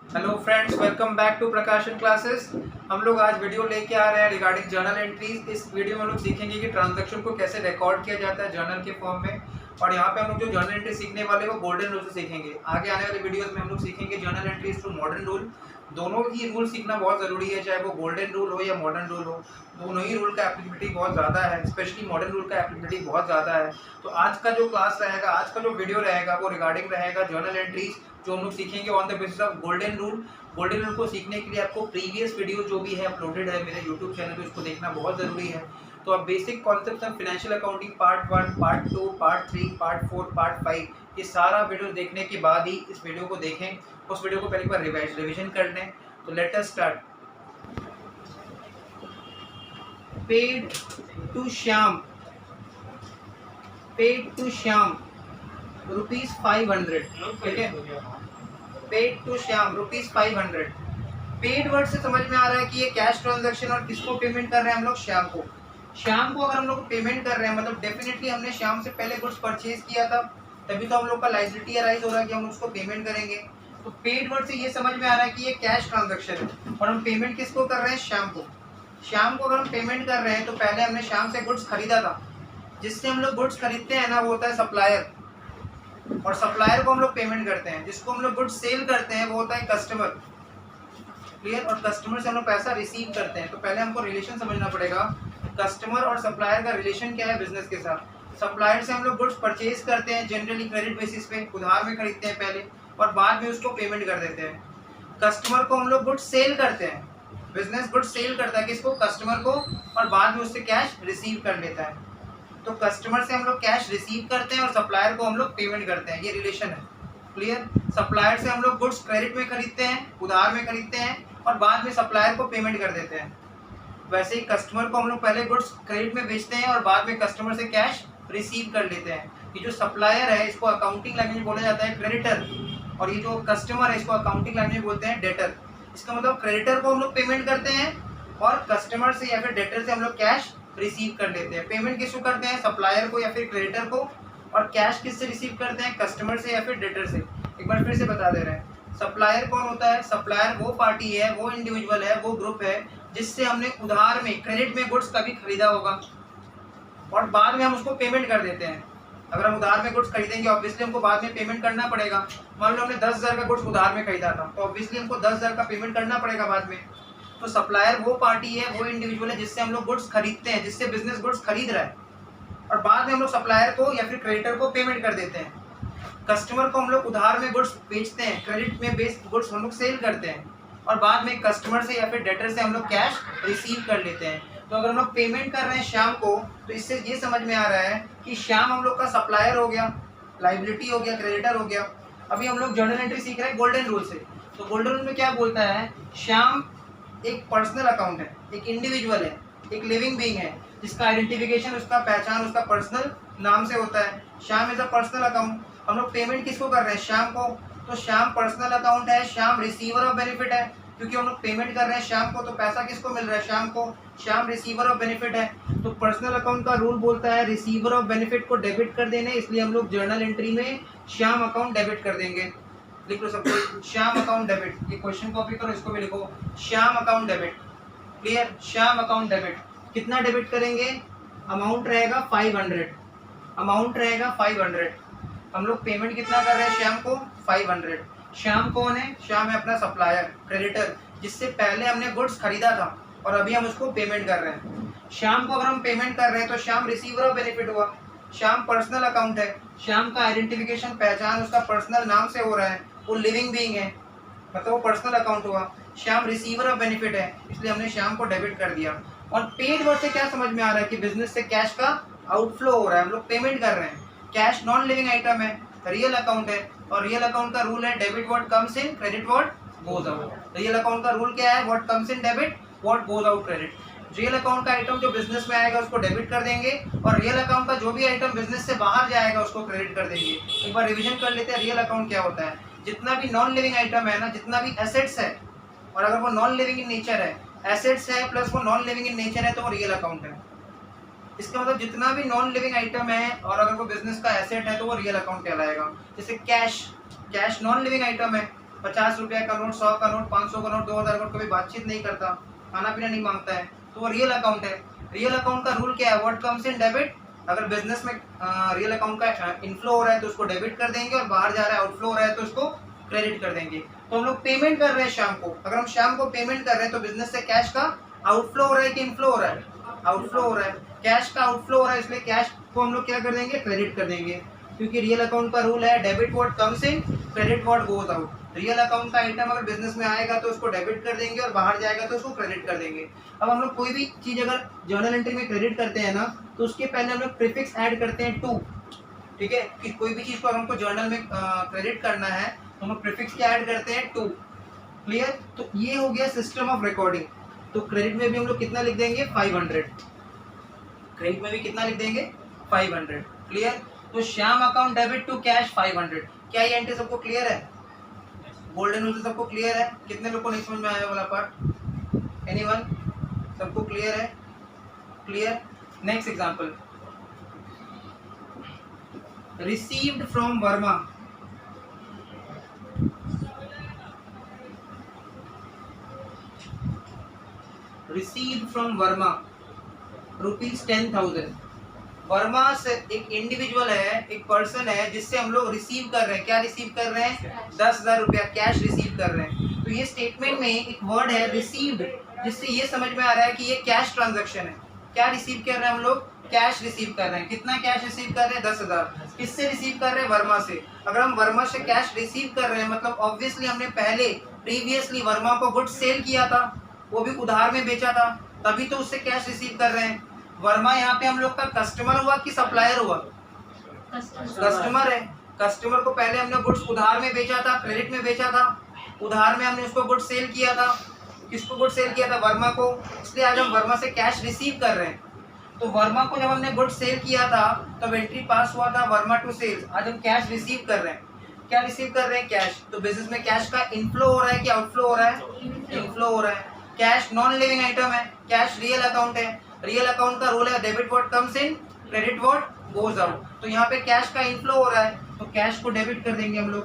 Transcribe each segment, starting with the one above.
Hello friends, welcome back to Prakashan classes. हम लोग आज वीडियो लेके आ रहे हैं रिगार्डिंग जर्नल एंट्रीज। इस वीडियो में हम लोग सीखेंगे कि ट्रांजैक्शन को कैसे रिकॉर्ड किया जाता है जर्नल के फॉर्म में। और यहाँ पे हम लोग जो जर्नल एंट्री सीखने वाले वो गोल्डन रूल से सीखेंगे। आगे आने वाले वीडियोस में हम लोग सीखेंगे journal entries to modern rule. दोनों ही रूल सीखना बहुत ज़रूरी है, चाहे वो गोल्डन रूल हो या मॉडर्न रूल हो। दोनों ही रूल का एप्लीकेबिलिटी बहुत ज़्यादा है, स्पेशली मॉडर्न रूल का एप्लीकेबिलिटी बहुत ज़्यादा है। तो आज का जो क्लास रहेगा, आज का जो वीडियो रहेगा वो रिगार्डिंग रहेगा जर्नल एंट्रीज, जो हम लोग सीखेंगे on the basis of golden rule. Golden rule को सीखने के लिए आपको प्रीवियस वीडियो जो भी है अपलोडेड है मेरे यूट्यूब चैनल पे, उसको देखना बहुत ज़रूरी है। तो आप basic concept of financial accounting part 1, part 2, part 3, part 4, part 5 ये सारा वीडियो देखने के बाद ही इस वीडियो को देखें। उस वीडियो को पहले एक बार रिविजन कर लें। तो let us start. Paid to Shyam, paid to Shyam ₹500। ठीक है, paid to Shyam ₹500। Paid word से समझ में आ रहा है कि ये कैश ट्रांजैक्शन, और किसको पेमेंट कर रहे हैं हम लोग? श्याम को। श्याम को अगर हम लोग पेमेंट कर रहे हैं मतलब डेफिनेटली हमने श्याम से पहले गुड्स परचेज किया था, तभी तो हम लोग का लायबिलिटी अराइज हो रहा है कि हम उसको पेमेंट करेंगे। तो पेड वर्ड से ये समझ में आ रहा है कि ये कैश ट्रांजैक्शन है और हम पेमेंट किसको कर रहे हैं? श्याम को। श्याम को अगर हम पेमेंट कर रहे हैं तो पहले हमने श्याम से गुड्स खरीदा था। जिससे हम लोग गुड्स खरीदते हैं ना वो होता है सप्लायर, और सप्लायर को हम लोग पेमेंट करते हैं। जिसको हम लोग गुड्स सेल करते हैं वो होता है कस्टमर। क्लियर? और कस्टमर से हम लोग पैसा रिसीव करते हैं। तो पहले हमको रिलेशन समझना पड़ेगा, कस्टमर और सप्लायर का रिलेशन क्या है बिजनेस के साथ। सप्लायर से हम लोग गुड्स परचेज करते हैं, जनरली क्रेडिट बेसिस पे, उधार में खरीदते हैं पहले और बाद में उसको पेमेंट कर देते हैं। कस्टमर को हम लोग गुड्स सेल करते हैं, बिजनेस गुड्स सेल करता है किसको? कस्टमर को, और बाद में उससे कैश रिसीव कर लेता है। तो कस्टमर से हम लोग कैश रिसीव करते हैं और सप्लायर को हम लोग पेमेंट करते हैं, ये रिलेशन है। क्लियर? सप्लायर से हम लोग गुड्स क्रेडिट में खरीदते हैं, उधार में खरीदते हैं और बाद में सप्लायर को पेमेंट कर देते हैं। वैसे ही कस्टमर को हम लोग पहले गुड्स क्रेडिट में बेचते हैं और बाद में कस्टमर से कैश रिसीव कर लेते हैं। ये जो सप्लायर है इसको अकाउंटिंग लैंग्वेज बोला जाता है क्रेडिटर, और ये जो कस्टमर है इसको अकाउंटिंग लैंग्वेज बोलते हैं डेटर। इसका मतलब क्रेडिटर को हम लोग पेमेंट करते हैं और कस्टमर से या फिर डेटर से हम लोग कैश रिसीव कर लेते हैं। पेमेंट किसको करते हैं? सप्लायर को या फिर क्रेडिटर को। और कैश किससे रिसीव करते हैं? कस्टमर से या फिर डेटर से। एक बार फिर से बता दे रहे हैं, सप्लायर कौन होता है? सप्लायर वो पार्टी है, वो इंडिविजुअल है, वो ग्रुप है जिससे हमने उधार में, क्रेडिट में गुड्स कभी खरीदा होगा और बाद में हम उसको पेमेंट कर देते हैं। अगर हम उधार में गुड्स खरीदेंगे ऑब्वियसली हमको बाद में पेमेंट करना पड़ेगा। मान लो हमने 10,000 का गुड्स उधार में खरीदा था तो ऑब्वियसली हमको 10,000 का पेमेंट करना पड़ेगा बाद में। तो सप्लायर वो पार्टी है, वो इंडिविजुअल है जिससे हम लोग गुड्स खरीदते हैं, जिससे बिजनेस गुड्स खरीद रहा है, और बाद में हम लोग सप्लायर को या फिर क्रेडिटर को पेमेंट कर देते हैं। कस्टमर को हम लोग उधार में गुड्स बेचते हैं, क्रेडिट में बेस्ड गुड्स हम लोग सेल करते हैं और बाद में कस्टमर से या फिर डेटर से हम लोग कैश रिसीव कर लेते हैं। तो अगर हम लोग पेमेंट कर रहे हैं श्याम को तो इससे ये समझ में आ रहा है कि श्याम हम लोग का सप्लायर हो गया, लाइबिलिटी हो गया, क्रेडिटर हो गया। अभी हम लोग जर्नल एंट्री सीख रहे हैं गोल्डन रूल से। तो गोल्डन रूल में क्या बोलता है? श्याम एक पर्सनल अकाउंट है, एक इंडिविजुअल है, एक लिविंग बीइंग है जिसका आइडेंटिफिकेशन, उसका पहचान उसका पर्सनल नाम से होता है। Shyam is a personal account. हम लोग पेमेंट किसको कर रहे हैं? श्याम को। तो श्याम पर्सनल अकाउंट है, श्याम रिसीवर ऑफ बेनिफिट है, क्योंकि हम लोग पेमेंट कर रहे हैं श्याम को तो पैसा किसको मिल रहा है? श्याम को। श्याम रिसीवर ऑफ बेनिफिट है। तो पर्सनल अकाउंट का रूल बोलता है रिसीवर ऑफ बेनिफिट को डेबिट कर देने, इसलिए हम लोग जर्नल एंट्री में श्याम अकाउंट डेबिट कर देंगे। लिख लो सबको, श्याम अकाउंट डेबिट। ये क्वेश्चन कॉपी करो, इसको भी लिखो, Shyam account debit. Clear? Shyam account debit. कितना डेबिट करेंगे? अमाउंट रहेगा 500। अमाउंट रहेगा 500। हम लोग पेमेंट कितना कर रहे हैं श्याम को? 500। श्याम कौन है? श्याम है अपना सप्लायर, क्रेडिटर, जिससे पहले हमने गुड्स खरीदा था और अभी हम उसको पेमेंट कर रहे हैं। श्याम को अगर हम पेमेंट कर रहे हैं तो श्याम रिसीवर ऑफ बेनिफिट हुआ। श्याम पर्सनल अकाउंट है, श्याम का आइडेंटिफिकेशन, पहचान उसका पर्सनल नाम से हो रहा है, वो लिविंग बीइंग है, मतलब वो पर्सनल अकाउंट हुआ। श्याम रिसीवर ऑफ बेनिफिट है, इसलिए हमने श्याम को डेबिट कर दिया। और पेड वर्ड से क्या समझ में आ रहा है कि बिजनेस से कैश का आउटफ्लो हो रहा है, हम लोग पेमेंट कर रहे हैं। कैश नॉन लिविंग आइटम है, रियल अकाउंट है, और रियल अकाउंट का रूल है debit what comes in, credit what goes out. Real account का रूल क्या है? What comes in debit, what goes out credit. Real account का आइटम जो बिजनेस में आएगा उसको डेबिट कर देंगे और रियल अकाउंट का जो भी आइटम बिजनेस से बाहर जाएगा उसको क्रेडिट कर देंगे। एक बार रिवीजन कर लेते हैं, रियल अकाउंट क्या होता है? जितना भी नॉन लिविंग आइटम है ना, जितना भी एसेट्स है, और अगर वो नॉन लिविंग इन नेचर है, एसेट्स है प्लस वो नॉन लिविंग इन नेचर है तो वो रियल अकाउंट है। इसका मतलब जितना भी नॉन लिविंग आइटम है और अगर वो बिजनेस का एसेट है तो वो रियल अकाउंट कहलाएगा। जैसे cash, cash non living item है ₹50 का नोट, 100 का नोट, 500 का नोट, 2000 का नोट, कभी बातचीत नहीं करता, खाना पीना नहीं मांगता है, तो वो रियल अकाउंट है। रियल अकाउंट का रूल क्या है? What comes in debit. अगर बिजनेस में रियल अकाउंट का इनफ्लो हो रहा है तो उसको डेबिट कर देंगे, और बाहर जा रहा है आउटफ्लो हो रहा है तो उसको क्रेडिट कर देंगे। तो हम लोग पेमेंट कर रहे हैं शाम को, अगर हम शाम को पेमेंट कर रहे हैं तो बिजनेस से कैश का आउटफ्लो हो रहा है कि इनफ्लो हो रहा है? आउटफ्लो हो रहा है, कैश का आउटफ्लो हो रहा है, इसलिए कैश को हम लोग क्या कर देंगे? क्रेडिट कर देंगे, क्योंकि रियल अकाउंट का रूल है debit what comes in, credit what goes out. Real account का आइटम अगर बिजनेस में आएगा तो उसको डेबिट कर देंगे, और बाहर जाएगा तो उसको क्रेडिट कर देंगे। अब हम लोग कोई भी चीज अगर जर्नल एंट्री में क्रेडिट करते हैं ना, तो उसके पहले हम लोग प्रीफिक्स ऐड करते हैं टू, ठीक है, कि कोई भी चीज को अगर हमको जर्नल में क्रेडिट करना है तो हम लोग प्रीफिक्स क्या ऐड करते हैं? टू। क्लियर? तो ये हो गया सिस्टम ऑफ रिकॉर्डिंग। तो क्रेडिट में भी हम लोग कितना लिख देंगे? 500। क्रेडिट में भी कितना लिख देंगे? 500। क्लियर? तो Shyam account debit to cash 500। क्या ये एंट्री सबको क्लियर है? गोल्डन रूल सबको क्लियर है? कितने लोग को नहीं समझ में आया वाला पार्ट? एनीवन? सबको क्लियर है? Clear? Next example, received from Verma. Received from Verma ₹10,000। Verma से एक इंडिविजुअल है, एक पर्सन है जिससे हम लोग रिसीव कर रहे हैं। क्या रिसीव कर रहे हैं? 10,000 रुपया कैश रिसीव कर रहे हैं। तो ये स्टेटमेंट में एक वर्ड है रिसीव्ड, जिससे ये समझ में आ रहा है कि ये कैश ट्रांजैक्शन है। क्या रिसीव कर रहे हैं हम लोग? कैश रिसीव कर रहे हैं। कितना कैश रिसीव कर रहे हैं? 10,000। किससे रिसीव कर रहे हैं? वर्मा से। अगर हम वर्मा से कैश रिसीव कर रहे हैं मतलब ऑब्वियसली हमने पहले प्रीवियसली वर्मा को गुड्स सेल किया था, वो भी उधार में बेचा था, तभी तो उससे कैश रिसीव कर रहे हैं। वर्मा यहाँ पे हम लोग का कस्टमर हुआ कि सप्लायर हुआ? कस्टमर है। कस्टमर को पहले हमने गुड्स उधार में बेचा था, क्रेडिट में बेचा था, उधार में हमने उसको गुड्स सेल किया था। किसको गुड्स सेल किया था? वर्मा को। इसलिए आज हम वर्मा से कैश रिसीव कर रहे हैं। तो वर्मा को जब हमने गुड्स सेल किया था तब एंट्री पास हुआ था वर्मा टू सेल्स। आज हम कैश रिसीव कर रहे हैं। क्या रिसीव कर रहे हैं? कैश। तो बिजनेस में कैश का इनफ्लो हो रहा है कि आउटफ्लो हो रहा है? इनफ्लो हो रहा है। कैश नॉन लिविंग आइटम है, कैश रियल अकाउंट है। रियल अकाउंट का रूल है debit what comes in, credit what goes out. तो यहाँ पे कैश का इनफ्लो हो रहा है तो कैश को डेबिट कर देंगे हम लोग,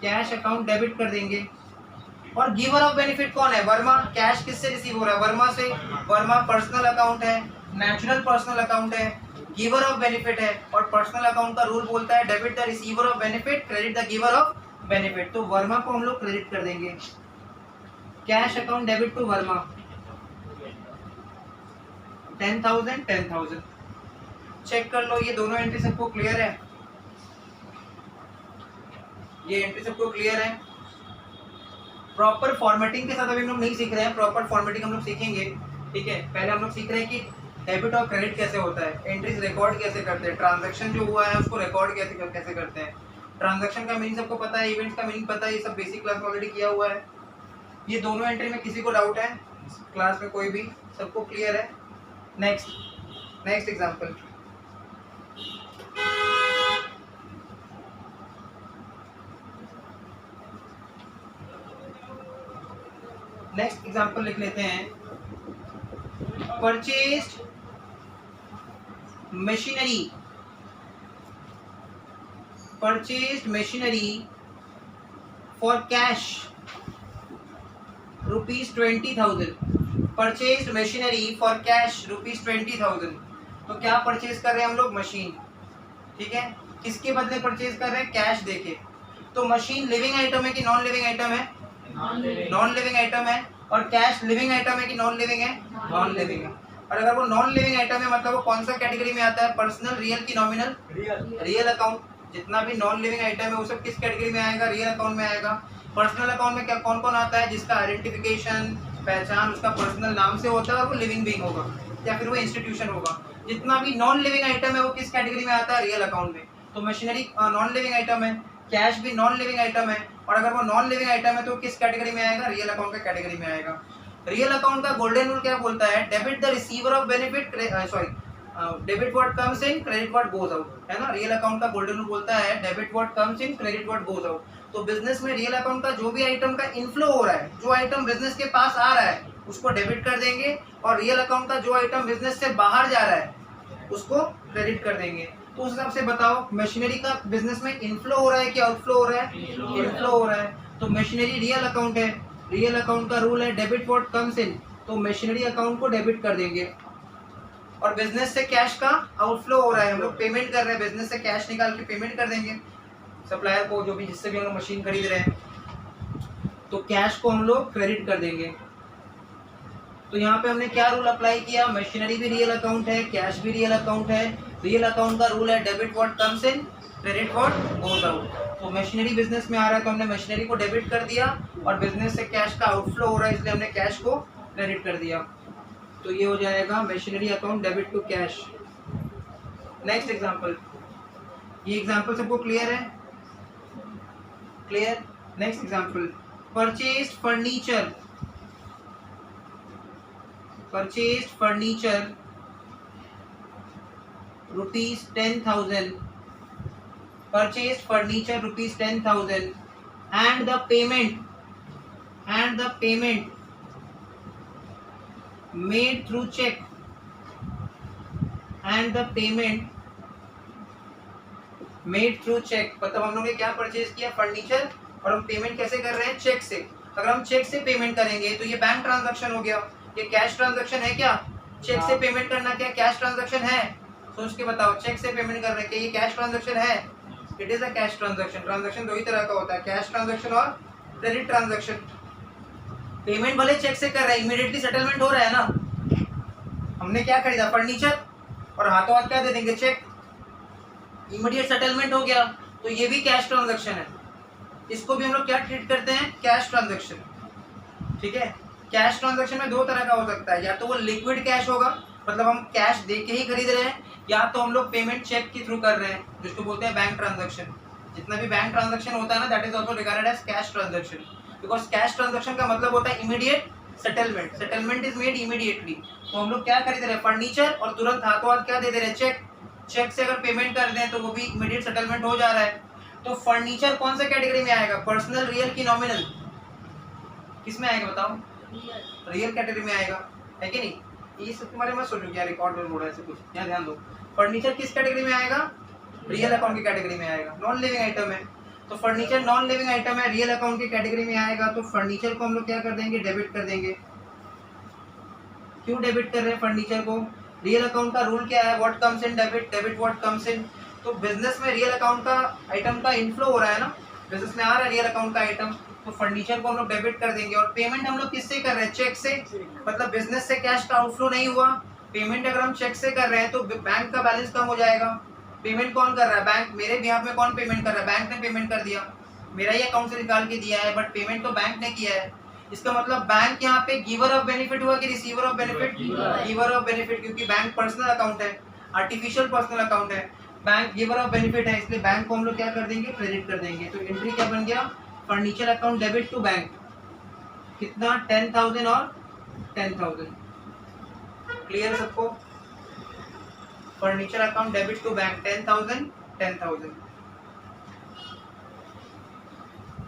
कैश अकाउंट डेबिट कर देंगे। और गिवर ऑफ बेनिफिट कौन है? वर्मा। कैश किससे रिसीव हो रहा है? वर्मा से। वर्मा पर्सनल अकाउंट है, नेचुरल पर्सनल अकाउंट है, गिवर ऑफ बेनिफिट है। और पर्सनल अकाउंट का रूल बोलता है debit the receiver of benefit, credit the giver of benefit. तो वर्मा को हम लोग क्रेडिट कर देंगे। Cash account debit to Verma 10,000। Check कर लो ये दोनों एंट्री सबको क्लियर है? ये एंट्री सबको क्लियर है? प्रॉपर फॉर्मेटिंग के साथ अभी हम लोग नहीं सीख रहे हैं, प्रॉपर फॉर्मेटिंग हम लोग सीखेंगे। ठीक है, पहले हम लोग सीख रहे हैं कि डेबिट और क्रेडिट कैसे होता है, एंट्रीज रिकॉर्ड कैसे करते हैं, ट्रांजैक्शन जो हुआ है उसको रिकॉर्ड कैसे करते हैं। ट्रांजैक्शन का मीनिंग सबको पता है, इवेंट्स का मीनिंग पता है, ये सब बेसिक क्लास में ऑलरेडी किया हुआ है। ये दोनों एंट्री में किसी को डाउट है क्लास में? कोई भी? सबको क्लियर है? नेक्स्ट एग्जांपल, नेक्स्ट एग्जांपल लिख लेते हैं। Purchased machinery for cash ₹20,000। Purchased machinery for cash ₹20,000। तो क्या परचेज कर रहे हैं हम लोग? मशीन। ठीक है, किसके बदले परचेज कर रहे हैं? कैश देके। तो मशीन लिविंग आइटम है कि नॉन लिविंग आइटम है? नॉन लिविंग आइटम है। और कैश लिविंग आइटम है कि नॉन लिविंग है? नॉन लिविंग है। और अगर वो नॉन लिविंग आइटम है मतलब वो कौन सा कैटेगरी में आता है? पर्सनल, रियल की नॉमिनल? Real account. जितना भी नॉन लिविंग आइटम है वो सब किस कैटेगरी में आएगा? रियल अकाउंट में आएगा। पर्सनल अकाउंट में क्या कौन कौन आता है? जिसका आइडेंटिफिकेशन, पहचान उसका पर्सनल नाम से होता है और वो लिविंग बीइंग होगा या फिर वो इंस्टीट्यूशन होगा। जितना भी नॉन लिविंग आइटम है वो किस कैटेगरी में आता है? रियल अकाउंट में। तो मशीनरी नॉन लिविंग आइटम है, कैश भी नॉन लिविंग आइटम है, और अगर वो नॉन लिविंग आइटम है तो किस कैटेगरी में आएगा? रियल अकाउंट के कैटेगरी में आएगा। रियल अकाउंट का गोल्डन रूल क्या बोलता है? Debit the receiver of benefit, debit what comes in, credit what goes out, है ना। रियल अकाउंट का गोल्डन रूल बोलता है debit what comes in, credit what goes out. तो बिजनेस में रियल अकाउंट का जो भी आइटम का इनफ्लो हो रहा है, जो आइटम बिजनेस के पास आ रहा है उसको डेबिट कर देंगे, और रियल अकाउंट का जो आइटम बिजनेस से बाहर जा रहा है उसको क्रेडिट कर देंगे। तो उस हिसाब से बताओ मशीनरी का बिजनेस में इनफ्लो हो रहा है कि आउटफ्लो हो रहा है? इनफ्लो हो रहा है। तो मशीनरी रियल अकाउंट है, रियल अकाउंट का रूल है डेबिट व्हाट कम्स इन, तो मशीनरी अकाउंट को डेबिट कर देंगे। और बिजनेस से कैश का आउटफ्लो हो रहा है, हम लोग पेमेंट कर रहे हैं, बिजनेस से कैश निकाल के पेमेंट कर देंगे सप्लायर को, जो भी जिससे भी हम लोग मशीन खरीद रहे हैं, तो कैश को हम लोग क्रेडिट कर देंगे। तो यहाँ पे हमने क्या रूल अप्लाई किया? मशीनरी भी रियल अकाउंट है, कैश भी रियल अकाउंट है। रियल अकाउंट का रूल है debit what comes in, credit what goes out. तो मशीनरी बिजनेस में आ रहा है तो हमने मशीनरी को डेबिट कर दिया, और बिजनेस से कैश का आउटफ्लो हो रहा है इसलिए हमने कैश को क्रेडिट कर दिया। तो ये हो जाएगा machinery account debit to cash. Next example, ये एग्जांपल सबको क्लियर है? Clear. Next example, purchased furniture, purchased furniture rupees 10,000, purchased furniture rupees 10,000 and the payment made through check, and the payment made through check। मतलब हम लोग ने क्या purchase किया? Furniture, और हम पेमेंट कैसे कर रहे हैं? चेक से। अगर हम चेक से पेमेंट करेंगे तो ये बैंक ट्रांजैक्शन हो गया, ये कैश ट्रांजैक्शन है क्या? चेक से पेमेंट करना क्या कैश ट्रांजैक्शन है? सोच के बताओ, चेक से पेमेंट कर रहे हैं क्या ये कैश ट्रांजैक्शन है? It is a cash transaction. Transaction दो ही तरह का होता है, कैश ट्रांजैक्शन और क्रेडिट ट्रांजैक्शन। पेमेंट भले चेक से कर रहे हैं, इमीडिएटली सेटलमेंट हो रहा है ना। हमने क्या खरीदा? फर्नीचर, और हाथों हाथ क्या दे देंगे? चेक, इमीडिएट सेटलमेंट हो गया। तो ये भी कैश ट्रांजैक्शन है, इसको भी हम लोग क्या ट्रीट करते हैं? Cash transaction. ठीक है। कैश ट्रांजैक्शन में दो तरह का हो सकता है, या तो वो लिक्विड कैश होगा, मतलब हम कैश दे के ही खरीद रहे हैं, या तो हम लोग पेमेंट चेक के थ्रू कर रहे हैं, जिसको बोलते हैं बैंक ट्रांजैक्शन। जितना भी बैंक ट्रांजैक्शन होता है ना, that is also regarded as cash transaction, because cash transaction का मतलब होता है immediate settlement. Settlement is made immediately. तो हम लोग क्या खरीद रहे हैं? फर्नीचर, और तुरंत हाथों हाथ क्या दे दे रहे हैं? चेक। चेक से अगर पेमेंट कर दें तो वो भी इमीडिएट सेटलमेंट हो जा रहा है। तो फर्नीचर कौन सा कैटेगरी में आएगा? पर्सनल, रियल की नॉमिनल? किस में आएगा बताओ? रियल कैटेगरी में आएगा, है कि नहीं? ये सब तुम्हारे मत सोचो क्या रिकॉर्ड में बोल रहा है, ऐसे कुछ यहाँ ध्यान दो। फर्नीचर किस कैटेगरी में आएगा? रियल अकाउंट की कैटेगरी में आएगा, नॉन लिविंग आइटम है। तो फर्नीचर नॉन लिविंग आइटम है, रियल अकाउंट की कैटेगरी में आएगा, तो फर्नीचर को हम लोग क्या कर देंगे? डेबिट कर देंगे। क्यों डेबिट कर रहे हैं फर्नीचर को? रियल अकाउंट का रूल क्या है? What comes in debit, debit what comes in. तो बिजनेस में रियल अकाउंट का आइटम का इनफ्लो हो रहा है ना, बिजनेस में आ रहा है रियल अकाउंट का आइटम, तो फर्नीचर को हम लोग डेबिट कर देंगे। और पेमेंट हम लोग किससे कर रहे हैं? चेक से। मतलब बिजनेस से कैश का आउटफ्लो नहीं हुआ। पेमेंट अगर हम चेक से कर रहे हैं तो बैंक का बैलेंस कम हो जाएगा। पेमेंट कौन कर रहा है? बैंक। मेरे बिहाफ में कौन पेमेंट कर रहा है? बैंक ने पेमेंट कर दिया, मेरा ही अकाउंट से निकाल के दिया है, बट पेमेंट तो बैंक ने किया है। इसका मतलब बैंक यहाँ पे गिवर ऑफ बेनिफिट हुआ कि receiver of benefit? Giver of benefit, क्योंकि बैंक पर्सनल अकाउंट है, आर्टिफिशियल पर्सनल अकाउंट है, बैंक गिवर ऑफ बेनिफिट है, इसलिए बैंक को हम लोग क्या कर देंगे? क्रेडिट कर देंगे। तो एंट्री क्या बन गया? Furniture account debit to bank. कितना? 10,000 और 10,000। क्लियर है सबको? Furniture account debit to bank 10,000 10,000।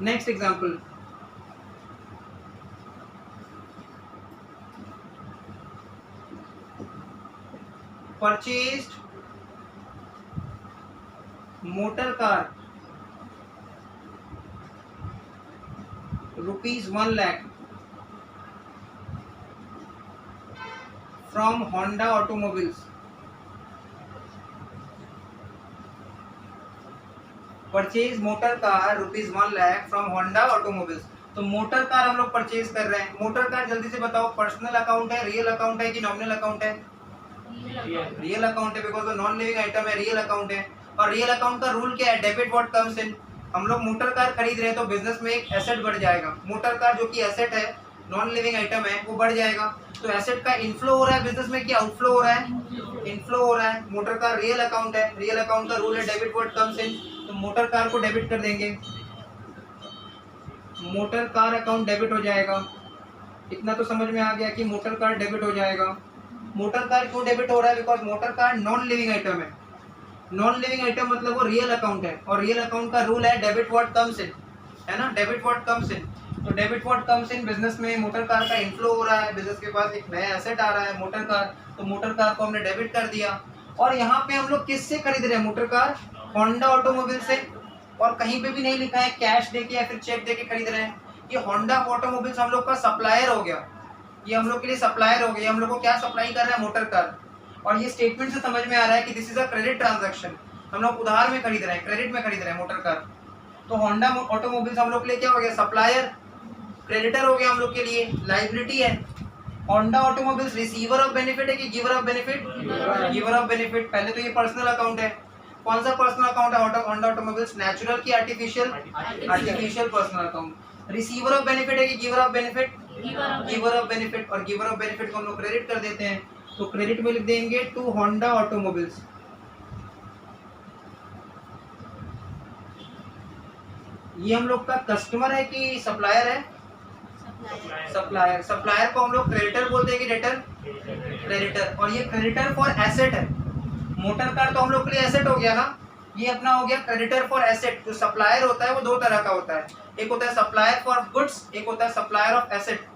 Next example, purchased motor car rupees 1 lakh from Honda automobiles. Purchase motor car rupees 1 lakh from Honda automobiles. तो मोटर कार हम लोग परचेज कर रहे हैं। मोटर कार जल्दी से बताओ, पर्सनल अकाउंट है, रियल अकाउंट है कि नॉमिनल अकाउंट है? रियल अकाउंट है, बिकॉज वो नॉन लिविंग आइटम है, रियल अकाउंट है। और रियल अकाउंट का रूल क्या है? डेबिट व्हाट कम्स इन। हम लोग मोटर कार खरीद रहे हैं तो बिजनेस में एक एसेट बढ़ जाएगा। मोटर कार जो कि एसेट है, नॉन लिविंग आइटम है, वो बढ़ जाएगा। तो एसेट का इनफ्लो हो रहा है बिजनेस में कि आउटफ्लो हो रहा है? इनफ्लो हो रहा है। मोटर कार रियल अकाउंट है, रियल अकाउंट का रूल है डेबिट व्हाट कम्स इन, तो मोटर कार को डेबिट कर देंगे। मोटर कार अकाउंट डेबिट हो जाएगा। इतना तो समझ में आ गया कि मोटर कार डेबिट हो जाएगा। मोटर कार क्यों डेबिट हो रहा है? Because motor car non living item है। नॉन लिविंग आइटम मतलब वो रियल अकाउंट है, और रियल अकाउंट का रूल है डेबिट व्हाट कम्स इन, है ना? Debit what comes in. तो debit what comes in, business में मोटर कार का इनफ्लो हो रहा है, बिजनेस के पास एक नया एसेट आ रहा है मोटर कार, तो मोटर कार को हमने डेबिट कर दिया। और यहाँ पे हम लोग किससे खरीद रहे हैं मोटर कार? होंडा ऑटोमोबाइल से। और कहीं पे भी नहीं लिखा है कैश देके या फिर चेक देके खरीद रहे हैं। ये होंडा ऑटोमोबाइल्स हम लोग का सप्लायर हो गया, ये हम लोग के लिए सप्लायर हो गया। हम लोग को क्या सप्लाई कर रहा है? Motor car. और ये स्टेटमेंट से समझ में आ रहा है कि this is a credit transaction, हम लोग उधार में खरीद रहे हैं, क्रेडिट में खरीद रहे हैं मोटर कार। तो होंडा ऑटोमोबाइल्स हम लोग के लिए क्या हो गया? सप्लायर, क्रेडिटर हो गया हम लोग के लिए, लाइबिलिटी है। Honda automobiles receiver of benefit है कि giver of benefit? Giver of benefit. पहले तो ये पर्सनल अकाउंट है। कौन सा पर्सनल अकाउंट है होंडा ऑटोमोबाइल्स? नेचुरल की artificial? Artificial personal account. Receiver of benefit है कि giver of benefit? Giver of benefit. और गिवर ऑफ बेनिफिट को हम लोग क्रेडिट कर देते हैं, तो क्रेडिट में लिख देंगे टू होंडा ऑटोमोबाइल्स। ये हम लोग का कस्टमर है कि सप्लायर है? सप्लायर। सप्लायर को हम लोग क्रेडिटर बोलते हैं कि डेटर? क्रेडिटर। और ये क्रेडिटर फॉर एसेट है। मोटर कार तो हम लोग के लिए एसेट हो गया ना, ये अपना हो गया क्रेडिटर फॉर एसेट। जो सप्लायर होता है वो दो तरह का होता है, एक होता है सप्लायर फॉर गुड्स, एक होता है सप्लायर ऑफ एसेट।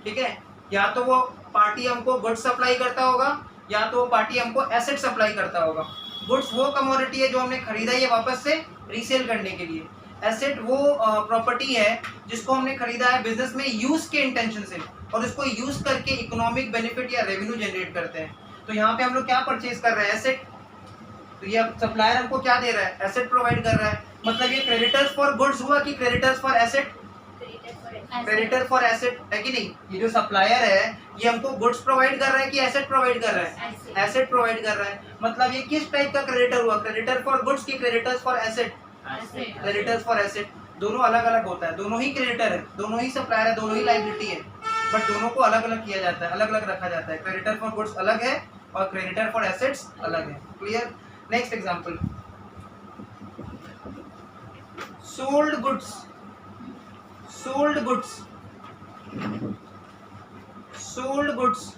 ठीक है, या तो वो पार्टी हमको गुड्स सप्लाई करता होगा या तो वो पार्टी हमको एसेट सप्लाई करता होगा। गुड्स वो कमोडिटी है जो हमने खरीदा है वापस से रीसेल करने के लिए। एसेट वो प्रॉपर्टी है जिसको हमने खरीदा है बिजनेस में यूज के इंटेंशन से, और उसको यूज करके इकोनॉमिक बेनिफिट या रेवेन्यू जनरेट करते हैं। तो यहाँ पे हम लोग क्या परचेज कर रहे हैं? एसेट। तो ये सप्लायर हमको क्या दे रहा है? एसेट प्रोवाइड कर रहा है। मतलब ये क्रेडिटर्स फॉर गुड्स हुआ कि creditors for asset? Creditor for asset है कि नहीं? ये जो सप्लायर है ये हमको गुड्स प्रोवाइड कर रहा है कि एसेट प्रोवाइड कर रहा है? एसेट प्रोवाइड कर रहा है। मतलब ये किस टाइप का क्रेडिटर हुआ? क्रेडिटर फॉर गुड्स की creditors for asset? Creditors for asset. दोनों अलग अलग होता है, दोनों ही क्रेडिटर है, दोनों ही सप्लायर है, दोनों ही लायबिलिटी है, बट दोनों को अलग अलग किया जाता है, अलग अलग रखा जाता है। क्रेडिटर फॉर गुड्स अलग है और क्रेडिटर फॉर एसेट्स अलग है। Clear? Next example, sold goods. Sold goods, sold goods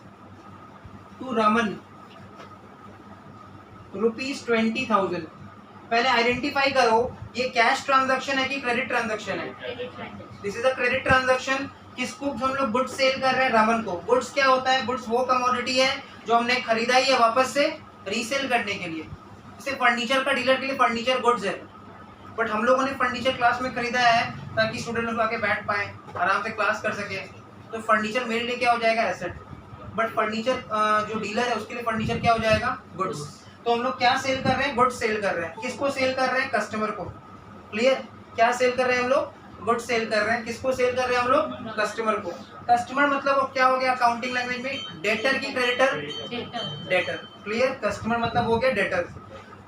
to Raman ₹20,000। पहले आइडेंटिफाई करो ये कैश ट्रांजैक्शन है कि क्रेडिट ट्रांजैक्शन है? This is a credit transaction. किसको हम लोग गुड्स सेल कर रहे हैं? रमन को। गुड्स क्या होता है? गुड्स वो कमोडिटी है जो हमने खरीदा ही है वापस से रीसेल करने के लिए। जैसे फर्नीचर का डीलर के लिए फर्नीचर गुड्स है, बट हम लोगों ने फर्नीचर क्लास में खरीदा है ताकि स्टूडेंट लोग आके बैठ पाए, आराम से क्लास कर सके। तो फर्नीचर मेरे लिए क्या हो जाएगा? एसेट। बट फर्नीचर जो डीलर है उसके लिए फर्नीचर क्या हो जाएगा? गुड्स। तो हम लोग क्या सेल कर रहे हैं? गुड्स सेल कर रहे हैं। किसको सेल कर रहे हैं? कस्टमर को। क्लियर? क्या सेल कर रहे हैं हम लोग? गुड्स सेल कर रहे हैं। किसको सेल कर रहे हैं हम लोग? कस्टमर को। कस्टमर मतलब वो क्या हो गया अकाउंटिंग लैंग्वेज में? डेटर की क्रेडिटर? डेटर। क्लियर? कस्टमर मतलब हो गया डेटर।